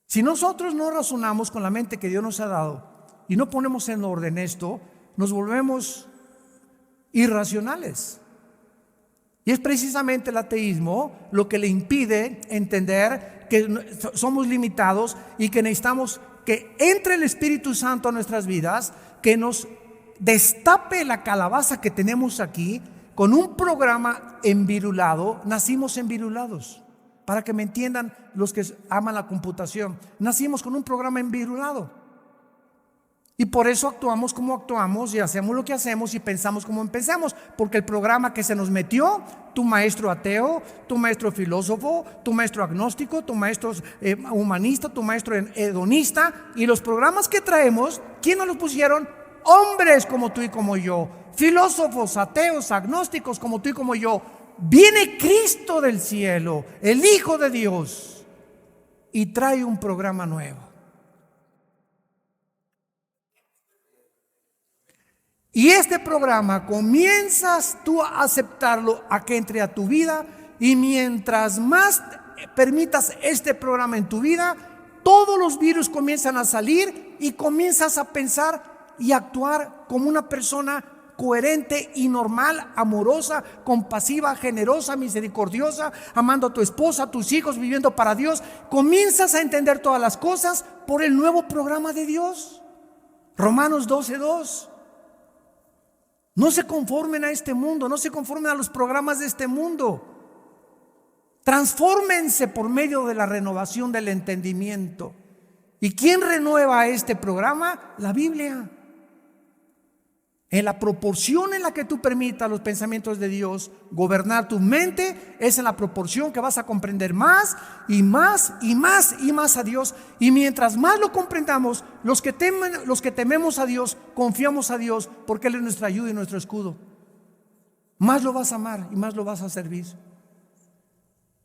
Si nosotros no razonamos con la mente que Dios nos ha dado y no ponemos en orden esto, nos volvemos irracionales. Y es precisamente el ateísmo lo que le impide entender que somos limitados y que necesitamos que entre el Espíritu Santo a nuestras vidas, que nos destape la calabaza que tenemos aquí con un programa envirulado. Nacimos envirulados, para que me entiendan los que aman la computación. Nacimos con un programa envirulado. Y por eso actuamos como actuamos y hacemos lo que hacemos y pensamos como pensamos, porque el programa que se nos metió, tu maestro ateo, tu maestro filósofo, tu maestro agnóstico, tu maestro humanista, tu maestro hedonista, y los programas que traemos, ¿quién nos los pusieron? Hombres como tú y como yo, filósofos, ateos, agnósticos como tú y como yo. Viene Cristo del cielo, el Hijo de Dios, y trae un programa nuevo. Y este programa comienzas tú a aceptarlo, a que entre a tu vida, y mientras más permitas este programa en tu vida, todos los virus comienzan a salir y comienzas a pensar y actuar como una persona coherente y normal, amorosa, compasiva, generosa, misericordiosa, amando a tu esposa, a tus hijos, viviendo para Dios. Comienzas a entender todas las cosas por el nuevo programa de Dios. Romanos 12:2. No se conformen a este mundo, no se conformen a los programas de este mundo. Transfórmense por medio de la renovación del entendimiento. ¿Y quién renueva este programa? La Biblia. En la proporción en la que tú permitas los pensamientos de Dios gobernar tu mente, es en la proporción que vas a comprender más y más y más y más a Dios. Y mientras más lo comprendamos, los que tememos a Dios, confiamos a Dios, porque Él es nuestra ayuda y nuestro escudo, más lo vas a amar y más lo vas a servir.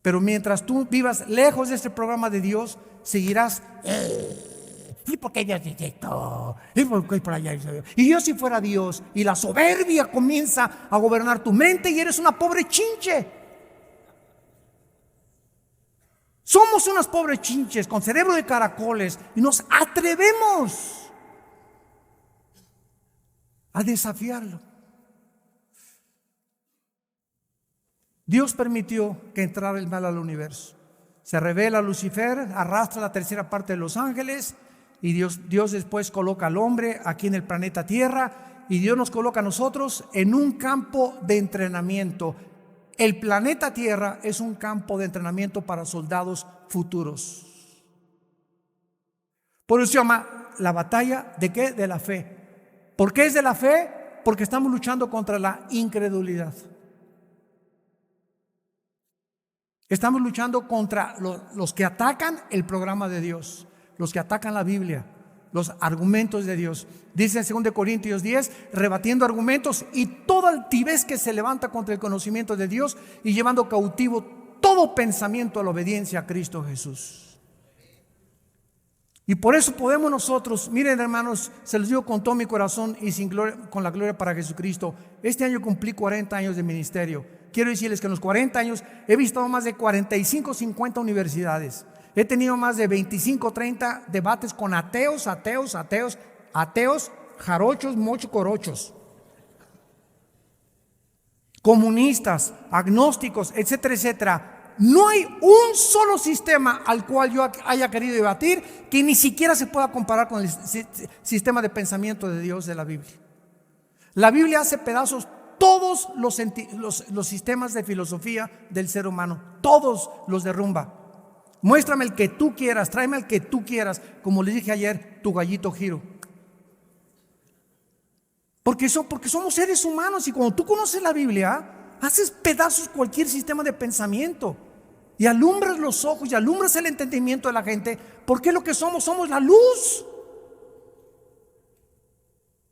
Pero mientras tú vivas lejos de este programa de Dios, seguirás ¿Y por qué Dios dice esto? ¿Y por qué por allá dice? Y yo si fuera Dios, y la soberbia comienza a gobernar tu mente y eres una pobre chinche. Somos unas pobres chinches con cerebro de caracoles y nos atrevemos a desafiarlo. Dios permitió que entrara el mal al universo. Se revela Lucifer, arrastra la tercera parte de los ángeles y Dios después coloca al hombre aquí en el planeta Tierra y Dios nos coloca a nosotros en un campo de entrenamiento. El planeta Tierra es un campo de entrenamiento para soldados futuros. Por eso se llama la batalla ¿de qué? De la fe. ¿Por qué es de la fe? Porque estamos luchando contra la incredulidad. Estamos luchando contra los que atacan el programa de Dios, los que atacan la Biblia, los argumentos de Dios. Dice en 2 Corintios 10, rebatiendo argumentos y toda altivez que se levanta contra el conocimiento de Dios y llevando cautivo todo pensamiento a la obediencia a Cristo Jesús. Y por eso podemos nosotros, miren hermanos, se los digo con todo mi corazón y con la gloria para Jesucristo. Este año cumplí 40 años de ministerio. Quiero decirles que en los 40 años he visitado más de 45, 50 universidades. He tenido más de 25, 30 debates con ateos, jarochos, mochocorochos, comunistas, agnósticos, etcétera, etcétera. No hay un solo sistema al cual yo haya querido debatir que ni siquiera se pueda comparar con el sistema de pensamiento de Dios de la Biblia. La Biblia hace pedazos todos los sistemas de filosofía del ser humano, todos los derrumba. Muéstrame el que tú quieras, tráeme el que tú quieras, como les dije ayer, tu gallito giro. Porque somos seres humanos y cuando tú conoces la Biblia, haces pedazos cualquier sistema de pensamiento y alumbras los ojos y alumbras el entendimiento de la gente, porque lo que somos la luz.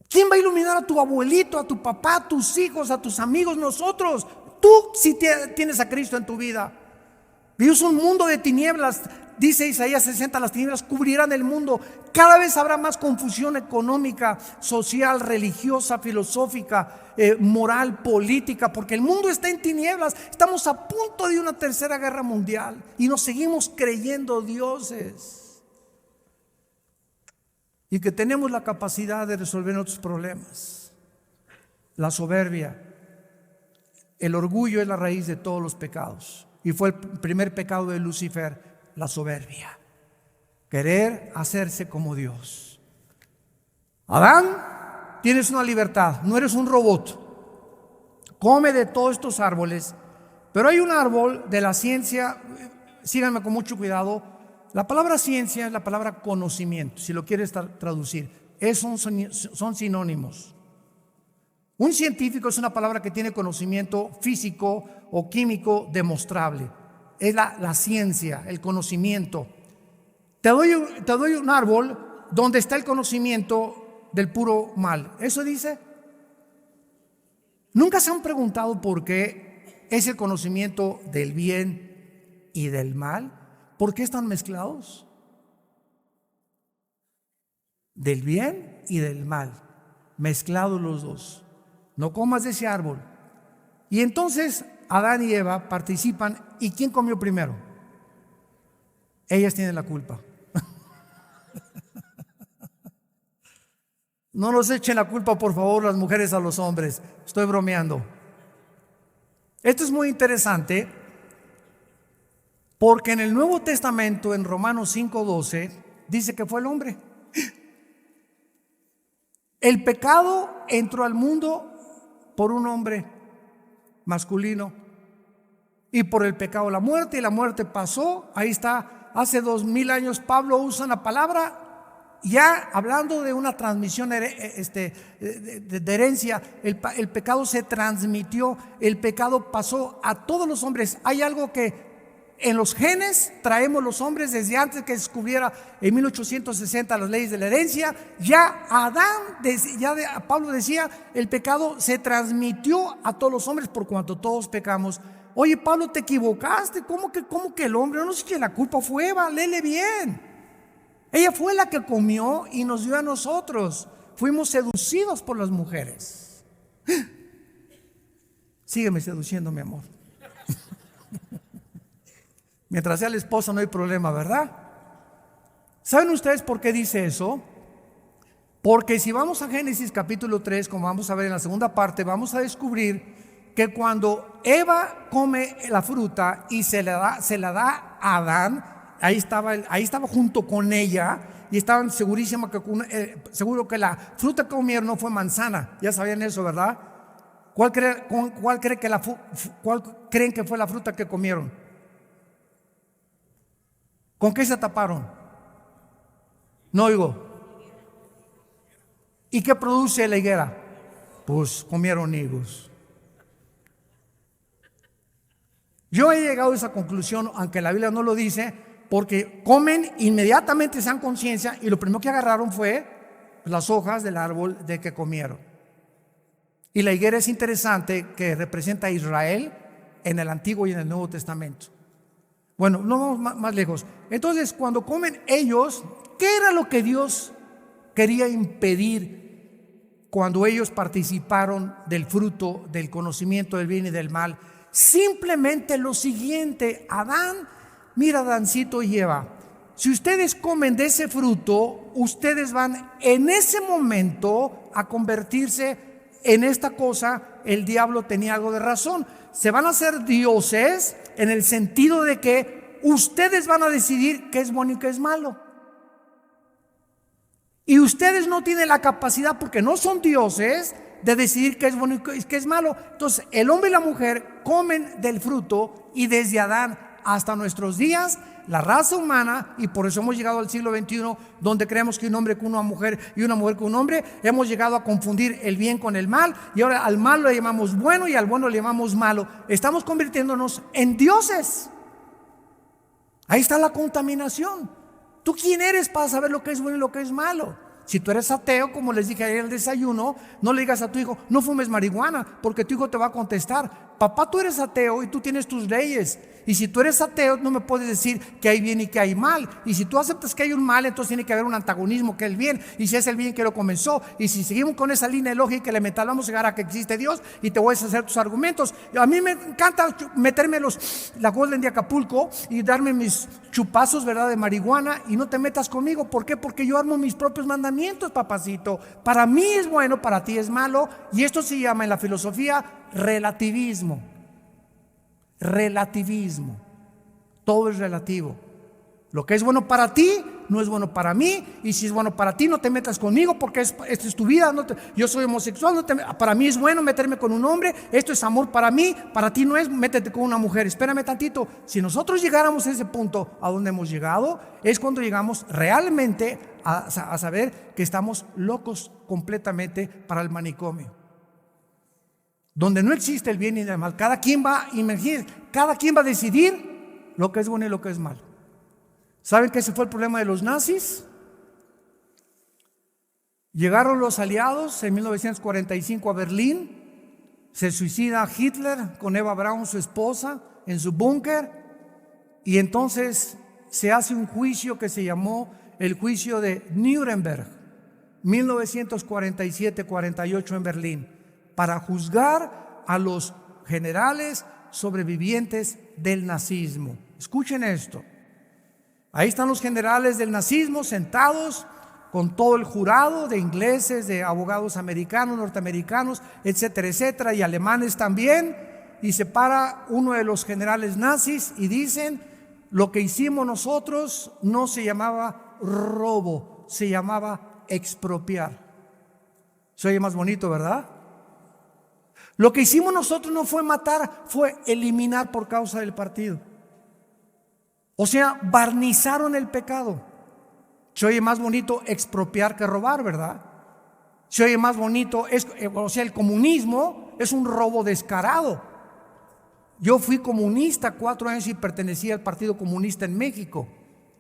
¿Quién va a iluminar a tu abuelito, a tu papá, a tus hijos, a tus amigos? Nosotros. Tú si tienes a Cristo en tu vida. Vivimos un mundo de tinieblas. Dice Isaías 60, las tinieblas cubrirán el mundo. Cada vez habrá más confusión económica, social, religiosa, filosófica, moral, política, porque el mundo está en tinieblas. Estamos a punto de una tercera guerra mundial y nos seguimos creyendo dioses. Y que tenemos la capacidad de resolver nuestros problemas. La soberbia, el orgullo es la raíz de todos los pecados. Y fue el primer pecado de Lucifer, la soberbia. Querer hacerse como Dios. Adán, tienes una libertad, no eres un robot. Come de todos estos árboles, pero hay un árbol de la ciencia, síganme con mucho cuidado. La palabra ciencia es la palabra conocimiento, si lo quieres traducir. Son sinónimos. Un científico es una palabra que tiene conocimiento físico o químico demostrable. Es la ciencia, el conocimiento. Te doy un árbol donde está el conocimiento del puro mal. ¿Eso dice? ¿Nunca se han preguntado por qué es el conocimiento del bien y del mal? ¿Por qué están mezclados? Del bien y del mal, mezclados los dos. No comas de ese árbol. Y entonces Adán y Eva participan. ¿Y quién comió primero? Ellas tienen la culpa. No nos echen la culpa, por favor, las mujeres a los hombres. Estoy bromeando. Esto es muy interesante. Porque en el Nuevo Testamento, en Romanos 5:12, dice que fue el hombre. El pecado entró al mundo por un hombre masculino y por el pecado la muerte, y la muerte pasó. Ahí está, hace 2000 años Pablo usa una palabra ya hablando de una transmisión de herencia. El pecado se transmitió, el pecado pasó a todos los hombres. Hay algo que en los genes traemos los hombres desde antes que descubriera en 1860 las leyes de la herencia. Ya Pablo decía, el pecado se transmitió a todos los hombres por cuanto todos pecamos. Oye, Pablo, te equivocaste. ¿Cómo que el hombre? No sé si la culpa fue Eva, léele bien. Ella fue la que comió y nos dio a nosotros. Fuimos seducidos por las mujeres. Sígueme seduciendo, mi amor. Mientras sea la esposa no hay problema, ¿verdad? ¿Saben ustedes por qué dice eso? Porque si vamos a Génesis capítulo 3, como vamos a ver en la segunda parte, vamos a descubrir que cuando Eva come la fruta y se la da a Adán, ahí estaba junto con ella y estaban segurísimos seguro que la fruta que comieron no fue manzana. Ya sabían eso, ¿verdad? ¿Cuál creen que fue la fruta que comieron? ¿Con qué se taparon? No oigo. ¿Y qué produce la higuera? Pues comieron higos. Yo he llegado a esa conclusión, aunque la Biblia no lo dice, porque comen, inmediatamente se dan conciencia y lo primero que agarraron fue las hojas del árbol de que comieron. Y la higuera es interesante, que representa a Israel en el Antiguo y en el Nuevo Testamento. Bueno, no vamos más lejos. Entonces, cuando comen ellos, ¿qué era lo que Dios quería impedir cuando ellos participaron del fruto del conocimiento del bien y del mal? Simplemente lo siguiente: Adán, mira, Adancito y Eva, si ustedes comen de ese fruto, ustedes van en ese momento a convertirse en esta cosa. El diablo tenía algo de razón. Se van a hacer dioses en el sentido de que ustedes van a decidir qué es bueno y qué es malo. Y ustedes no tienen la capacidad, porque no son dioses, de decidir qué es bueno y qué es malo. Entonces el hombre y la mujer comen del fruto, y desde Adán hasta nuestros días, la raza humana, y por eso hemos llegado al siglo XXI, donde creemos que un hombre con una mujer y una mujer con un hombre, hemos llegado a confundir el bien con el mal, y ahora al mal le llamamos bueno y al bueno le llamamos malo. Estamos convirtiéndonos en dioses. Ahí está la contaminación. ¿Tú quién eres para saber lo que es bueno y lo que es malo? Si tú eres ateo, como les dije ayer en el desayuno, no le digas a tu hijo: no fumes marihuana, porque tu hijo te va a contestar: papá, tú eres ateo y tú tienes tus leyes. Y si tú eres ateo, no me puedes decir que hay bien y que hay mal. Y si tú aceptas que hay un mal, entonces tiene que haber un antagonismo, que es el bien. Y si es el bien que lo comenzó, y si seguimos con esa línea lógica elemental, vamos a llegar a que existe Dios, y te voy a hacer tus argumentos. A mí me encanta meterme la Golden de Acapulco y darme mis chupazos, ¿verdad?, de marihuana, y no te metas conmigo. ¿Por qué? Porque yo armo mis propios mandamientos, papacito. Para mí es bueno, para ti es malo, y esto se llama en la filosofía relativismo. Relativismo. Todo es relativo. Lo que es bueno para ti no es bueno para mí, y si es bueno para ti, no te metas conmigo, porque esta es tu vida. Yo soy homosexual, para mí es bueno meterme con un hombre, esto es amor para mí, para ti no es, métete con una mujer. Espérame tantito. Si nosotros llegáramos a ese punto a donde hemos llegado, es cuando llegamos realmente a saber que estamos locos completamente para el manicomio, donde no existe el bien y el mal. Cada quien va a decidir lo que es bueno y lo que es malo. ¿Saben que ese fue el problema de los nazis? Llegaron los aliados en 1945 a Berlín, se suicida Hitler con Eva Braun, su esposa, en su búnker, y entonces se hace un juicio que se llamó el juicio de Nuremberg, 1947-48 en Berlín, para juzgar a los generales sobrevivientes del nazismo. Escuchen esto. Ahí están los generales del nazismo sentados con todo el jurado de ingleses, de abogados americanos, norteamericanos, etcétera, etcétera, y alemanes también. Y se para uno de los generales nazis y dicen: lo que hicimos nosotros no se llamaba robo, se llamaba expropiar. Se oye más bonito, ¿verdad? Lo que hicimos nosotros no fue matar, fue eliminar por causa del partido. O sea, barnizaron el pecado. Se oye más bonito expropiar que robar, ¿verdad? Se oye más bonito, o sea, el comunismo es un robo descarado. Yo fui comunista 4 años y pertenecía al Partido Comunista en México.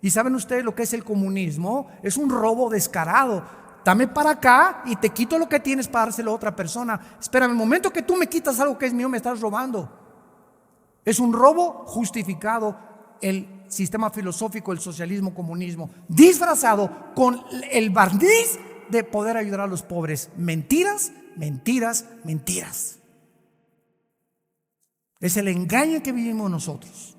¿Y saben ustedes lo que es el comunismo? Es un robo descarado. Dame para acá y te quito lo que tienes para dárselo a otra persona. Espérame, el momento que tú me quitas algo que es mío, me estás robando. Es un robo justificado. El sistema filosófico del socialismo, comunismo, disfrazado con el barniz de poder ayudar a los pobres. Mentiras, mentiras, mentiras. Es el engaño en que vivimos nosotros.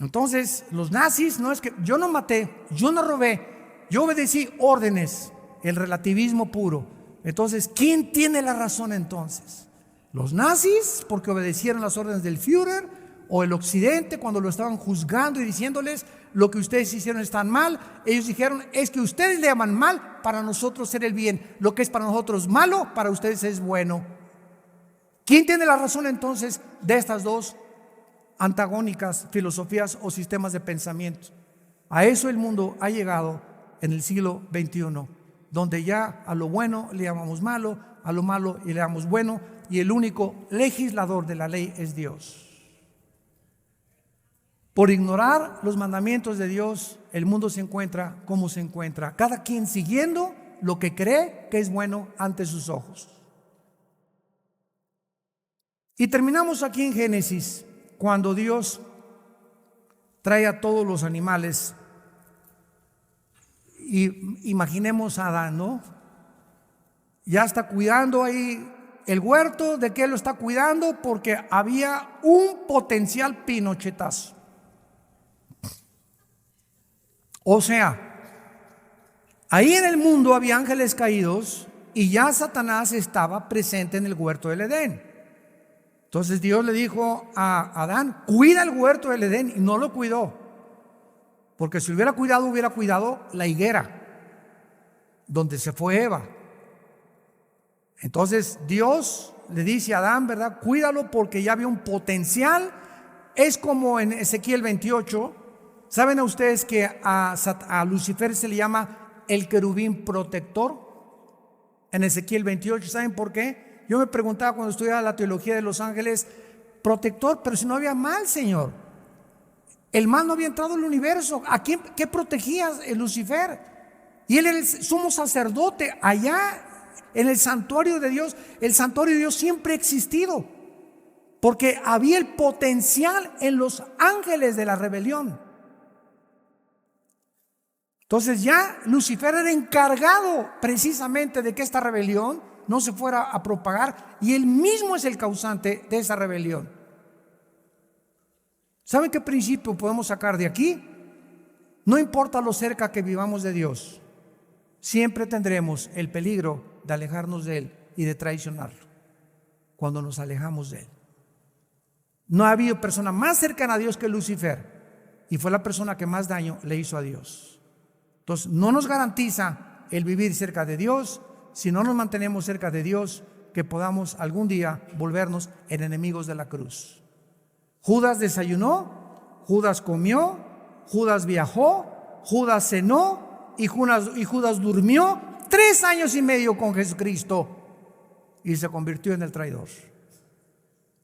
Entonces, los nazis, no es que yo no maté, yo no robé, yo obedecí órdenes, el relativismo puro. Entonces, ¿quién tiene la razón entonces? ¿Los nazis porque obedecieron las órdenes del Führer, o el occidente cuando lo estaban juzgando y diciéndoles lo que ustedes hicieron está mal? Ellos dijeron, es que ustedes le llaman mal, para nosotros ser el bien, lo que es para nosotros malo, para ustedes es bueno. ¿Quién tiene la razón entonces de estas dos antagónicas filosofías o sistemas de pensamiento? A eso el mundo ha llegado en el siglo XXI, donde ya a lo bueno le llamamos malo, a lo malo le llamamos bueno, y el único legislador de la ley es Dios. Por ignorar los mandamientos de Dios, el mundo se encuentra como se encuentra, cada quien siguiendo lo que cree que es bueno ante sus ojos. Y terminamos aquí en Génesis, cuando Dios trae a todos los animales. Y imaginemos a Adán, ¿no? Ya está cuidando ahí el huerto. ¿De qué lo está cuidando? Porque había un potencial pinochetazo. O sea, ahí en el mundo había ángeles caídos y ya Satanás estaba presente en el huerto del Edén. Entonces Dios le dijo a Adán, cuida el huerto del Edén, y no lo cuidó. Porque si hubiera cuidado la higuera donde se fue Eva. Entonces Dios le dice a Adán, ¿verdad? Cuídalo porque ya había un potencial. Es como en Ezequiel 28. ¿Saben a ustedes que a Lucifer se le llama el querubín protector? En Ezequiel 28, ¿saben por qué? Yo me preguntaba cuando estudiaba la teología de los ángeles, protector, pero si no había mal, Señor. El mal no había entrado al universo. ¿A quién, qué protegía el Lucifer? Y él era el sumo sacerdote allá en el santuario de Dios. El santuario de Dios siempre ha existido, porque había el potencial en los ángeles de la rebelión. Entonces ya Lucifer era encargado precisamente de que esta rebelión no se fuera a propagar, y él mismo es el causante de esa rebelión. ¿Saben qué principio podemos sacar de aquí? No importa lo cerca que vivamos de Dios, siempre tendremos el peligro de alejarnos de Él y de traicionarlo cuando nos alejamos de Él. No ha habido persona más cercana a Dios que Lucifer, y fue la persona que más daño le hizo a Dios. Entonces no nos garantiza el vivir cerca de Dios, si no nos mantenemos cerca de Dios, que podamos algún día volvernos en enemigos de la cruz. Judas desayunó, Judas comió, Judas viajó, Judas cenó y Judas durmió 3 años y medio con Jesucristo y se convirtió en el traidor.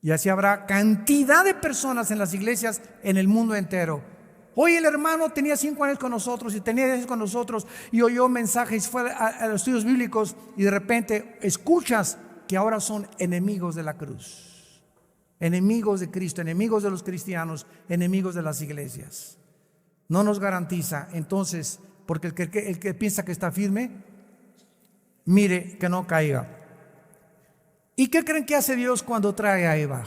Y así habrá cantidad de personas en las iglesias en el mundo entero. Hoy el hermano tenía 5 años con nosotros y tenía 10 con nosotros y oyó mensajes, fue a los estudios bíblicos, y de repente escuchas que ahora son enemigos de la cruz, enemigos de Cristo, enemigos de los cristianos, enemigos de las iglesias. No nos garantiza entonces, porque el que piensa que está firme, mire que no caiga. ¿Y qué creen que hace Dios cuando trae a Eva?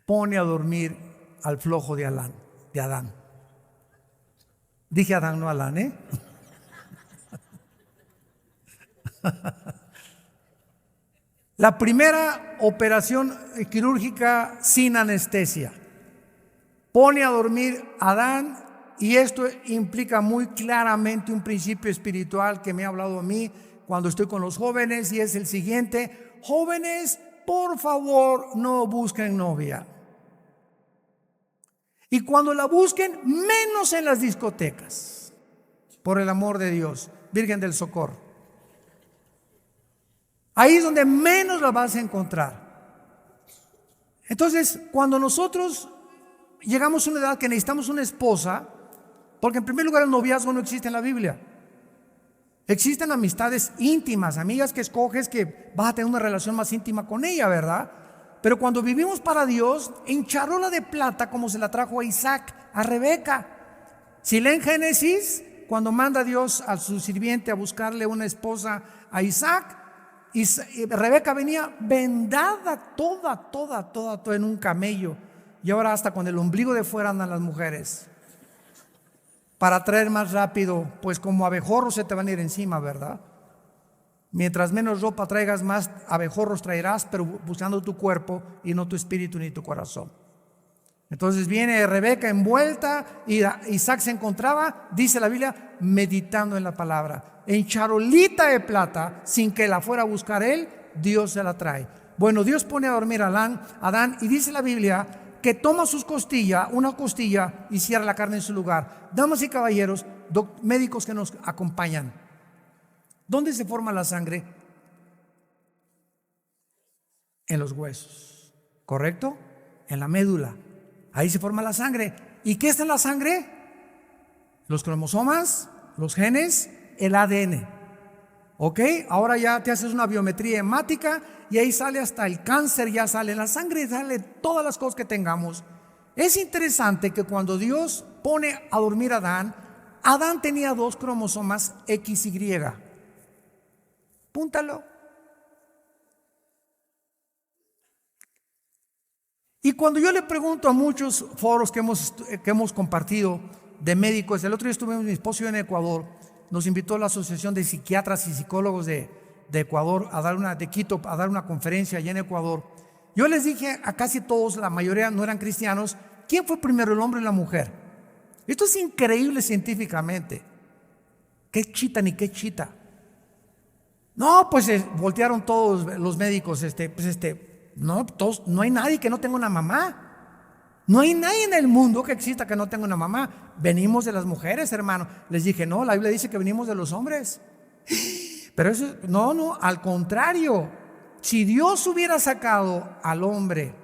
Pone a dormir al flojo de Adán. Dije Adán, no Alán, ¿eh? La primera operación quirúrgica sin anestesia. Pone a dormir a Adán, y esto implica muy claramente un principio espiritual que me ha hablado a mí cuando estoy con los jóvenes, y es el siguiente: jóvenes, por favor, no busquen novia. Y cuando la busquen, menos en las discotecas. Por el amor de Dios, Virgen del Socorro. Ahí es donde menos la vas a encontrar. Entonces, cuando nosotros llegamos a una edad que necesitamos una esposa, porque en primer lugar el noviazgo no existe en la Biblia. Existen amistades íntimas, amigas que escoges que vas a tener una relación más íntima con ella, ¿verdad? Pero cuando vivimos para Dios, en charola de plata, como se la trajo a Isaac, a Rebeca. Si leen Génesis, cuando manda Dios a su sirviente a buscarle una esposa a Isaac, Rebeca venía vendada toda en un camello. Y ahora hasta con el ombligo de fuera andan las mujeres. Para traer más rápido, pues como abejorros se te van a ir encima, ¿verdad? Mientras menos ropa traigas, más abejorros traerás, pero buscando tu cuerpo y no tu espíritu ni tu corazón. Entonces viene Rebeca envuelta y Isaac se encontraba, dice la Biblia, meditando en la palabra. En charolita de plata, sin que la fuera a buscar él, Dios se la trae. Bueno, Dios pone a dormir a Adán y dice la Biblia que toma sus costillas, una costilla, y cierra la carne en su lugar. Damas y caballeros, médicos que nos acompañan, ¿dónde se forma la sangre? En los huesos, ¿correcto? En la médula. Ahí se forma la sangre. ¿Y qué está en la sangre? Los cromosomas, los genes, el ADN. ¿Ok? Ahora ya te haces una biometría hemática y ahí sale hasta el cáncer, ya sale en la sangre, sale todas las cosas que tengamos. Es interesante que cuando Dios pone a dormir a Adán tenía 2 cromosomas XY. Púntalo. Y cuando yo le pregunto a muchos foros que hemos compartido de médicos, el otro día estuvimos mi esposo y yo en Ecuador, nos invitó la Asociación de Psiquiatras y Psicólogos de Ecuador de Quito a dar una conferencia allá en Ecuador. Yo les dije a casi todos, la mayoría no eran cristianos, ¿quién fue primero, el hombre o la mujer? Esto es increíble científicamente. ¿Qué chita ni qué chita? No, pues voltearon todos los médicos, no hay nadie que no tenga una mamá. No hay nadie en el mundo que exista que no tenga una mamá. Venimos de las mujeres, hermano. Les dije, no, la Biblia dice que venimos de los hombres. Pero eso, no, al contrario. Si Dios hubiera sacado al hombre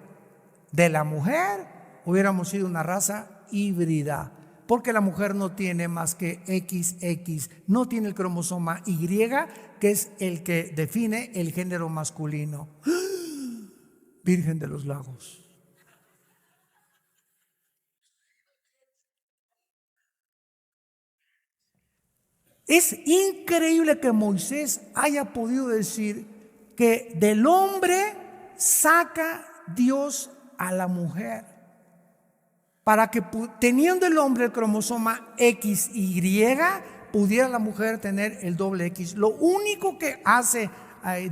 de la mujer, hubiéramos sido una raza híbrida. Porque la mujer no tiene más que XX, no tiene el cromosoma Y, que es el que define el género masculino. Virgen de los Lagos. Es increíble que Moisés haya podido decir que del hombre saca Dios a la mujer, para que teniendo el hombre el cromosoma XY, pudiera la mujer tener el doble X. Lo único que hace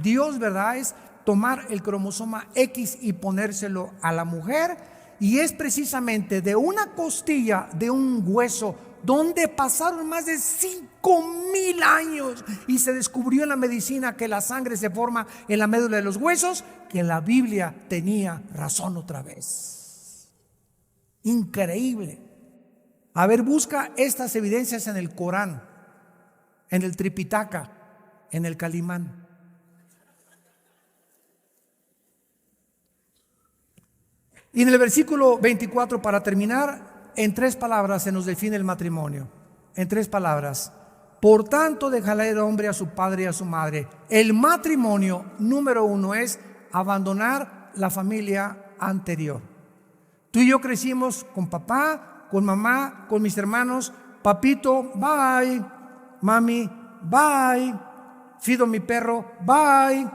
Dios, ¿verdad?, es tomar el cromosoma X y ponérselo a la mujer, y es precisamente de una costilla, de un hueso, donde pasaron más de 5,000 años y se descubrió en la medicina que la sangre se forma en la médula de los huesos, que la Biblia tenía razón otra vez. Increíble. A ver, busca estas evidencias en el Corán, en el Tripitaka, en el Calimán. Y en el versículo 24, para terminar, en 3 palabras se nos define el matrimonio. En 3 palabras. Por tanto, dejará el hombre a su padre y a su madre. El matrimonio, número 1, es abandonar la familia anterior. Tú y yo crecimos con papá, con mamá, con mis hermanos. Papito, bye. Mami, bye. Fido mi perro, bye.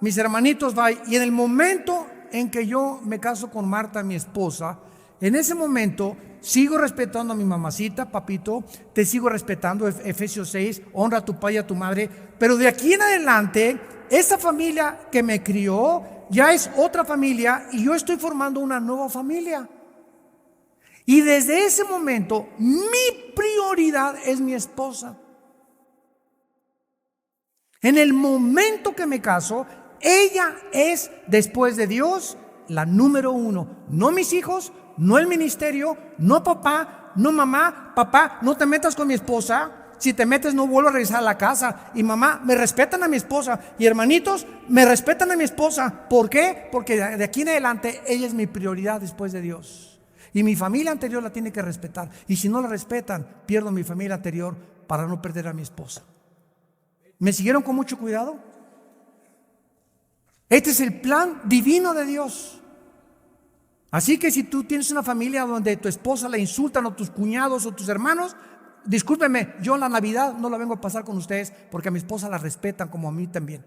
Mis hermanitos, bye. Y en el momento en que yo me caso con Marta, mi esposa, en ese momento sigo respetando a mi mamacita, papito, te sigo respetando, Efesios 6, honra a tu padre y a tu madre, pero de aquí en adelante, esa familia que me crió ya es otra familia y yo estoy formando una nueva familia. Y desde ese momento, mi prioridad es mi esposa. En el momento que me caso, ella es, después de Dios, la número 1. No mis hijos, no el ministerio, no papá, no mamá. Papá, no te metas con mi esposa. Si te metes, no vuelvo a regresar a la casa. Y mamá, me respetan a mi esposa. Y hermanitos, me respetan a mi esposa. ¿Por qué? Porque de aquí en adelante ella es mi prioridad después de Dios. Y mi familia anterior la tiene que respetar. Y si no la respetan, pierdo mi familia anterior para no perder a mi esposa. ¿Me siguieron con mucho cuidado? Este es el plan divino de Dios. Así que si tú tienes una familia donde tu esposa la insultan, o tus cuñados o tus hermanos, discúlpenme, yo la Navidad no la vengo a pasar con ustedes porque a mi esposa la respetan como a mí también.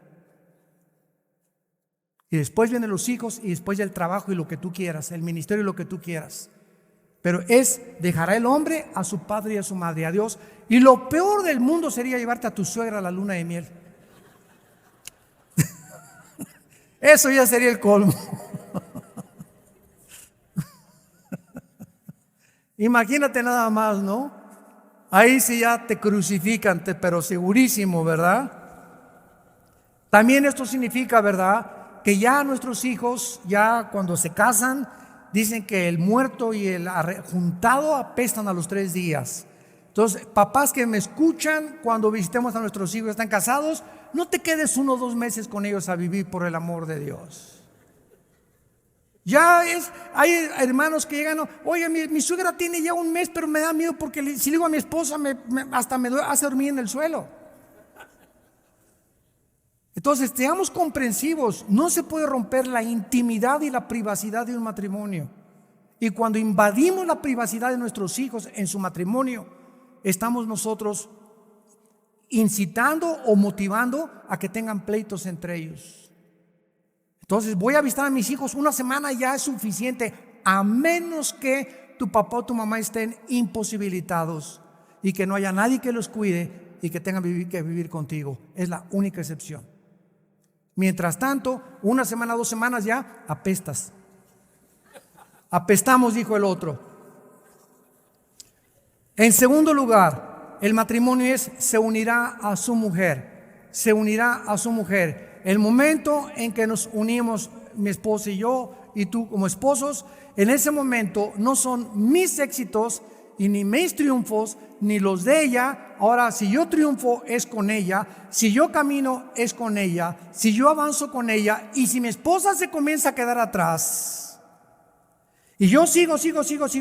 Y después vienen los hijos y después ya el trabajo y lo que tú quieras, el ministerio y lo que tú quieras. Pero dejará el hombre a su padre y a su madre, a Dios. Y lo peor del mundo sería llevarte a tu suegra a la luna de miel. Eso ya sería el colmo. Imagínate nada más, ¿no? Ahí sí ya te crucifican, pero segurísimo, ¿verdad? También esto significa, ¿verdad?, que ya nuestros hijos, ya cuando se casan, dicen que el muerto y el juntado apestan a los 3 días. Entonces, papás que me escuchan, cuando visitemos a nuestros hijos, están casados, no te quedes 1 o 2 meses con ellos a vivir, por el amor de Dios. Hay hermanos que llegan, oye, mi suegra tiene ya 1 mes, pero me da miedo porque si le digo a mi esposa, hasta me hace dormir en el suelo. Entonces, seamos comprensivos. No se puede romper la intimidad y la privacidad de un matrimonio. Y cuando invadimos la privacidad de nuestros hijos en su matrimonio, estamos nosotros incitando o motivando a que tengan pleitos entre ellos. Entonces, voy a visitar a mis hijos 1 semana, ya es suficiente, a menos que tu papá o tu mamá estén imposibilitados y que no haya nadie que los cuide y que tengan que vivir contigo. Es la única excepción. Mientras tanto, 1 semana, 2 semanas ya apestas. Apestamos, dijo el otro. En segundo lugar, el matrimonio se unirá a su mujer. Se unirá a su mujer. El momento en que nos unimos, mi esposa y yo, y tú como esposos, en ese momento no son mis éxitos y ni mis triunfos, ni los de ella. Ahora, si yo triunfo es con ella, si yo camino es con ella, si yo avanzo con ella, y si mi esposa se comienza a quedar atrás y yo sigo,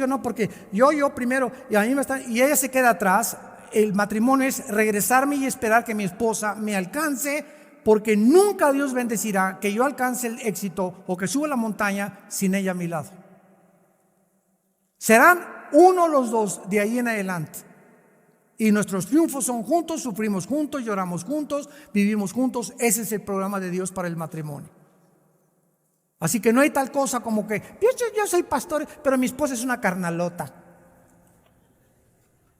no, porque yo primero, y ella se queda atrás, el matrimonio es regresarme y esperar que mi esposa me alcance, porque nunca Dios bendecirá que yo alcance el éxito o que suba la montaña sin ella a mi lado. Serán uno los dos de ahí en adelante. Y nuestros triunfos son juntos, sufrimos juntos, lloramos juntos, vivimos juntos. Ese es el programa de Dios para el matrimonio. Así que no hay tal cosa como que yo soy pastor, pero mi esposa es una carnalota.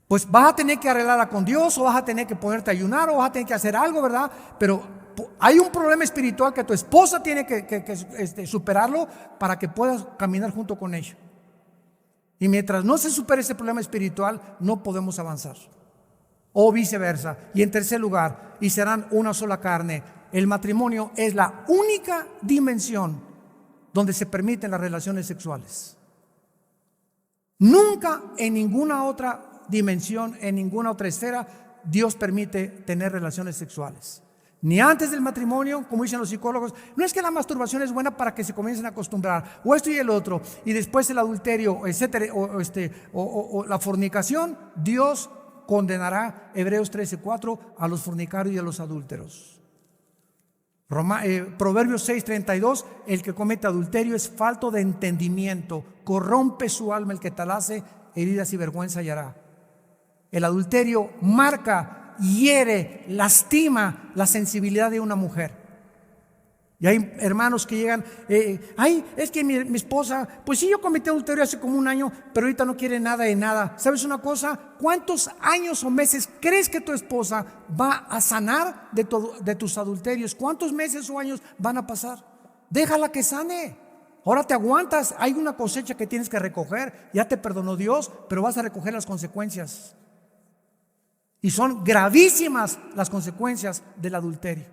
Pues vas a tener que arreglarla con Dios, o vas a tener que ponerte a ayunar, o vas a tener que hacer algo, ¿verdad? Pero hay un problema espiritual que tu esposa tiene que superarlo para que puedas caminar junto con ella. Y mientras no se supere ese problema espiritual, no podemos avanzar. O viceversa. Y en tercer lugar, y serán una sola carne. El matrimonio es la única dimensión donde se permiten las relaciones sexuales. Nunca en ninguna otra dimensión, en ninguna otra esfera, Dios permite tener relaciones sexuales. Ni antes del matrimonio, como dicen los psicólogos. No es que la masturbación es buena para que se comiencen a acostumbrar, o esto y el otro, y después el adulterio, etcétera, o la fornicación. Dios condenará, Hebreos 13:4, a los fornicarios y a los adúlteros. Proverbios 6:32, el que comete adulterio es falto de entendimiento, corrompe su alma el que tal hace, heridas y vergüenza hallará. El adulterio marca, hiere, lastima la sensibilidad de una mujer. Y hay hermanos que llegan, es que mi esposa, pues sí, yo cometí adulterio hace como 1 año, pero ahorita no quiere nada de nada. ¿Sabes una cosa? ¿Cuántos años o meses crees que tu esposa va a sanar de tus adulterios? ¿Cuántos meses o años van a pasar? Déjala que sane. Ahora te aguantas, hay una cosecha que tienes que recoger. Ya te perdonó Dios, pero vas a recoger las consecuencias. Y son gravísimas las consecuencias del adulterio.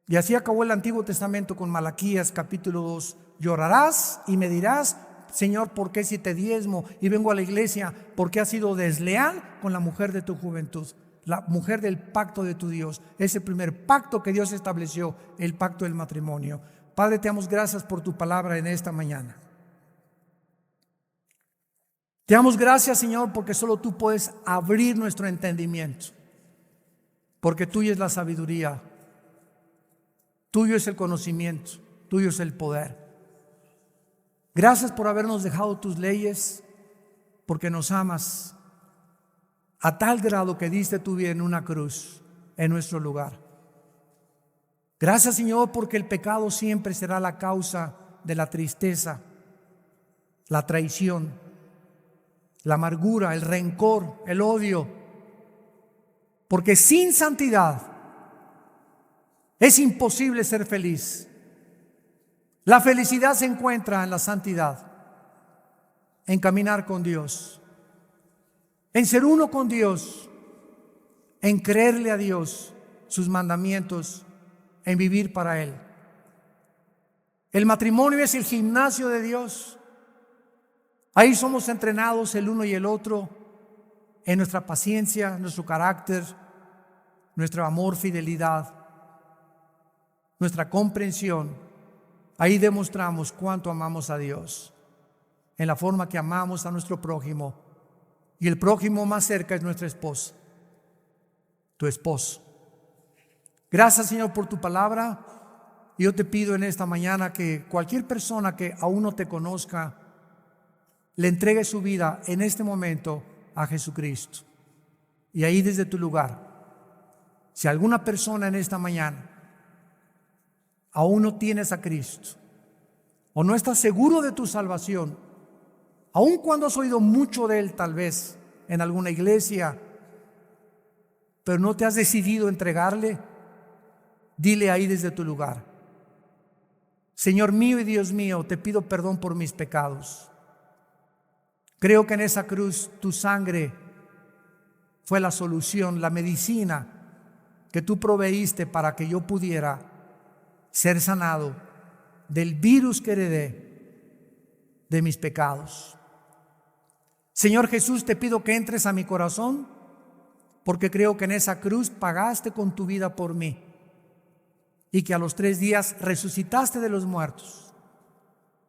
Y así acabó el Antiguo Testamento con Malaquías capítulo 2. Llorarás y me dirás, Señor, ¿por qué si te diezmo y vengo a la iglesia? Porque has sido desleal con la mujer de tu juventud, la mujer del pacto de tu Dios. Ese primer pacto que Dios estableció, el pacto del matrimonio. Padre, te damos gracias por tu palabra en esta mañana. Te damos gracias, Señor, porque solo tú puedes abrir nuestro entendimiento, porque tuya es la sabiduría. Tuyo es el conocimiento, tuyo es el poder. Gracias por habernos dejado tus leyes, porque nos amas a tal grado que diste tu vida en una cruz en nuestro lugar. Gracias, Señor, porque el pecado siempre será la causa de la tristeza, la traición, la amargura, el rencor, el odio. Porque sin santidad es imposible ser feliz. La felicidad se encuentra en la santidad, en caminar con Dios, en ser uno con Dios, en creerle a Dios sus mandamientos, en vivir para Él. El matrimonio es el gimnasio de Dios. Ahí somos entrenados el uno y el otro en nuestra paciencia, nuestro carácter, nuestro amor, fidelidad, nuestra comprensión. Ahí demostramos cuánto amamos a Dios, en la forma que amamos a nuestro prójimo. Y el prójimo más cerca es nuestra esposa, tu esposo. Gracias, Señor, por tu palabra. Y yo te pido en esta mañana que cualquier persona que aún no te conozca, le entregue su vida en este momento a Jesucristo. Y ahí desde tu lugar, si alguna persona en esta mañana aún no tienes a Cristo, o no estás seguro de tu salvación, aun cuando has oído mucho de Él tal vez en alguna iglesia, pero no te has decidido entregarle, dile ahí desde tu lugar: Señor mío y Dios mío, te pido perdón por mis pecados. Creo que en esa cruz tu sangre fue la solución, la medicina que tú proveíste para que yo pudiera ser sanado del virus que heredé de mis pecados. Señor Jesús, te pido que entres a mi corazón, porque creo que en esa cruz pagaste con tu vida por mí y que a los 3 días resucitaste de los muertos.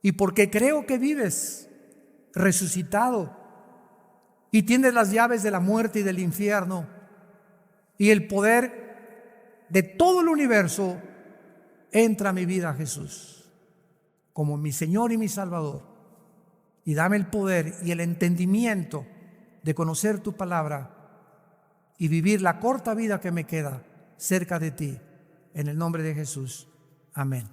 Y porque creo que vives resucitado y tienes las llaves de la muerte y del infierno y el poder de todo el universo, entra a mi vida, Jesús, como mi Señor y mi Salvador, y dame el poder y el entendimiento de conocer tu palabra y vivir la corta vida que me queda cerca de ti. En el nombre de Jesús. Amén.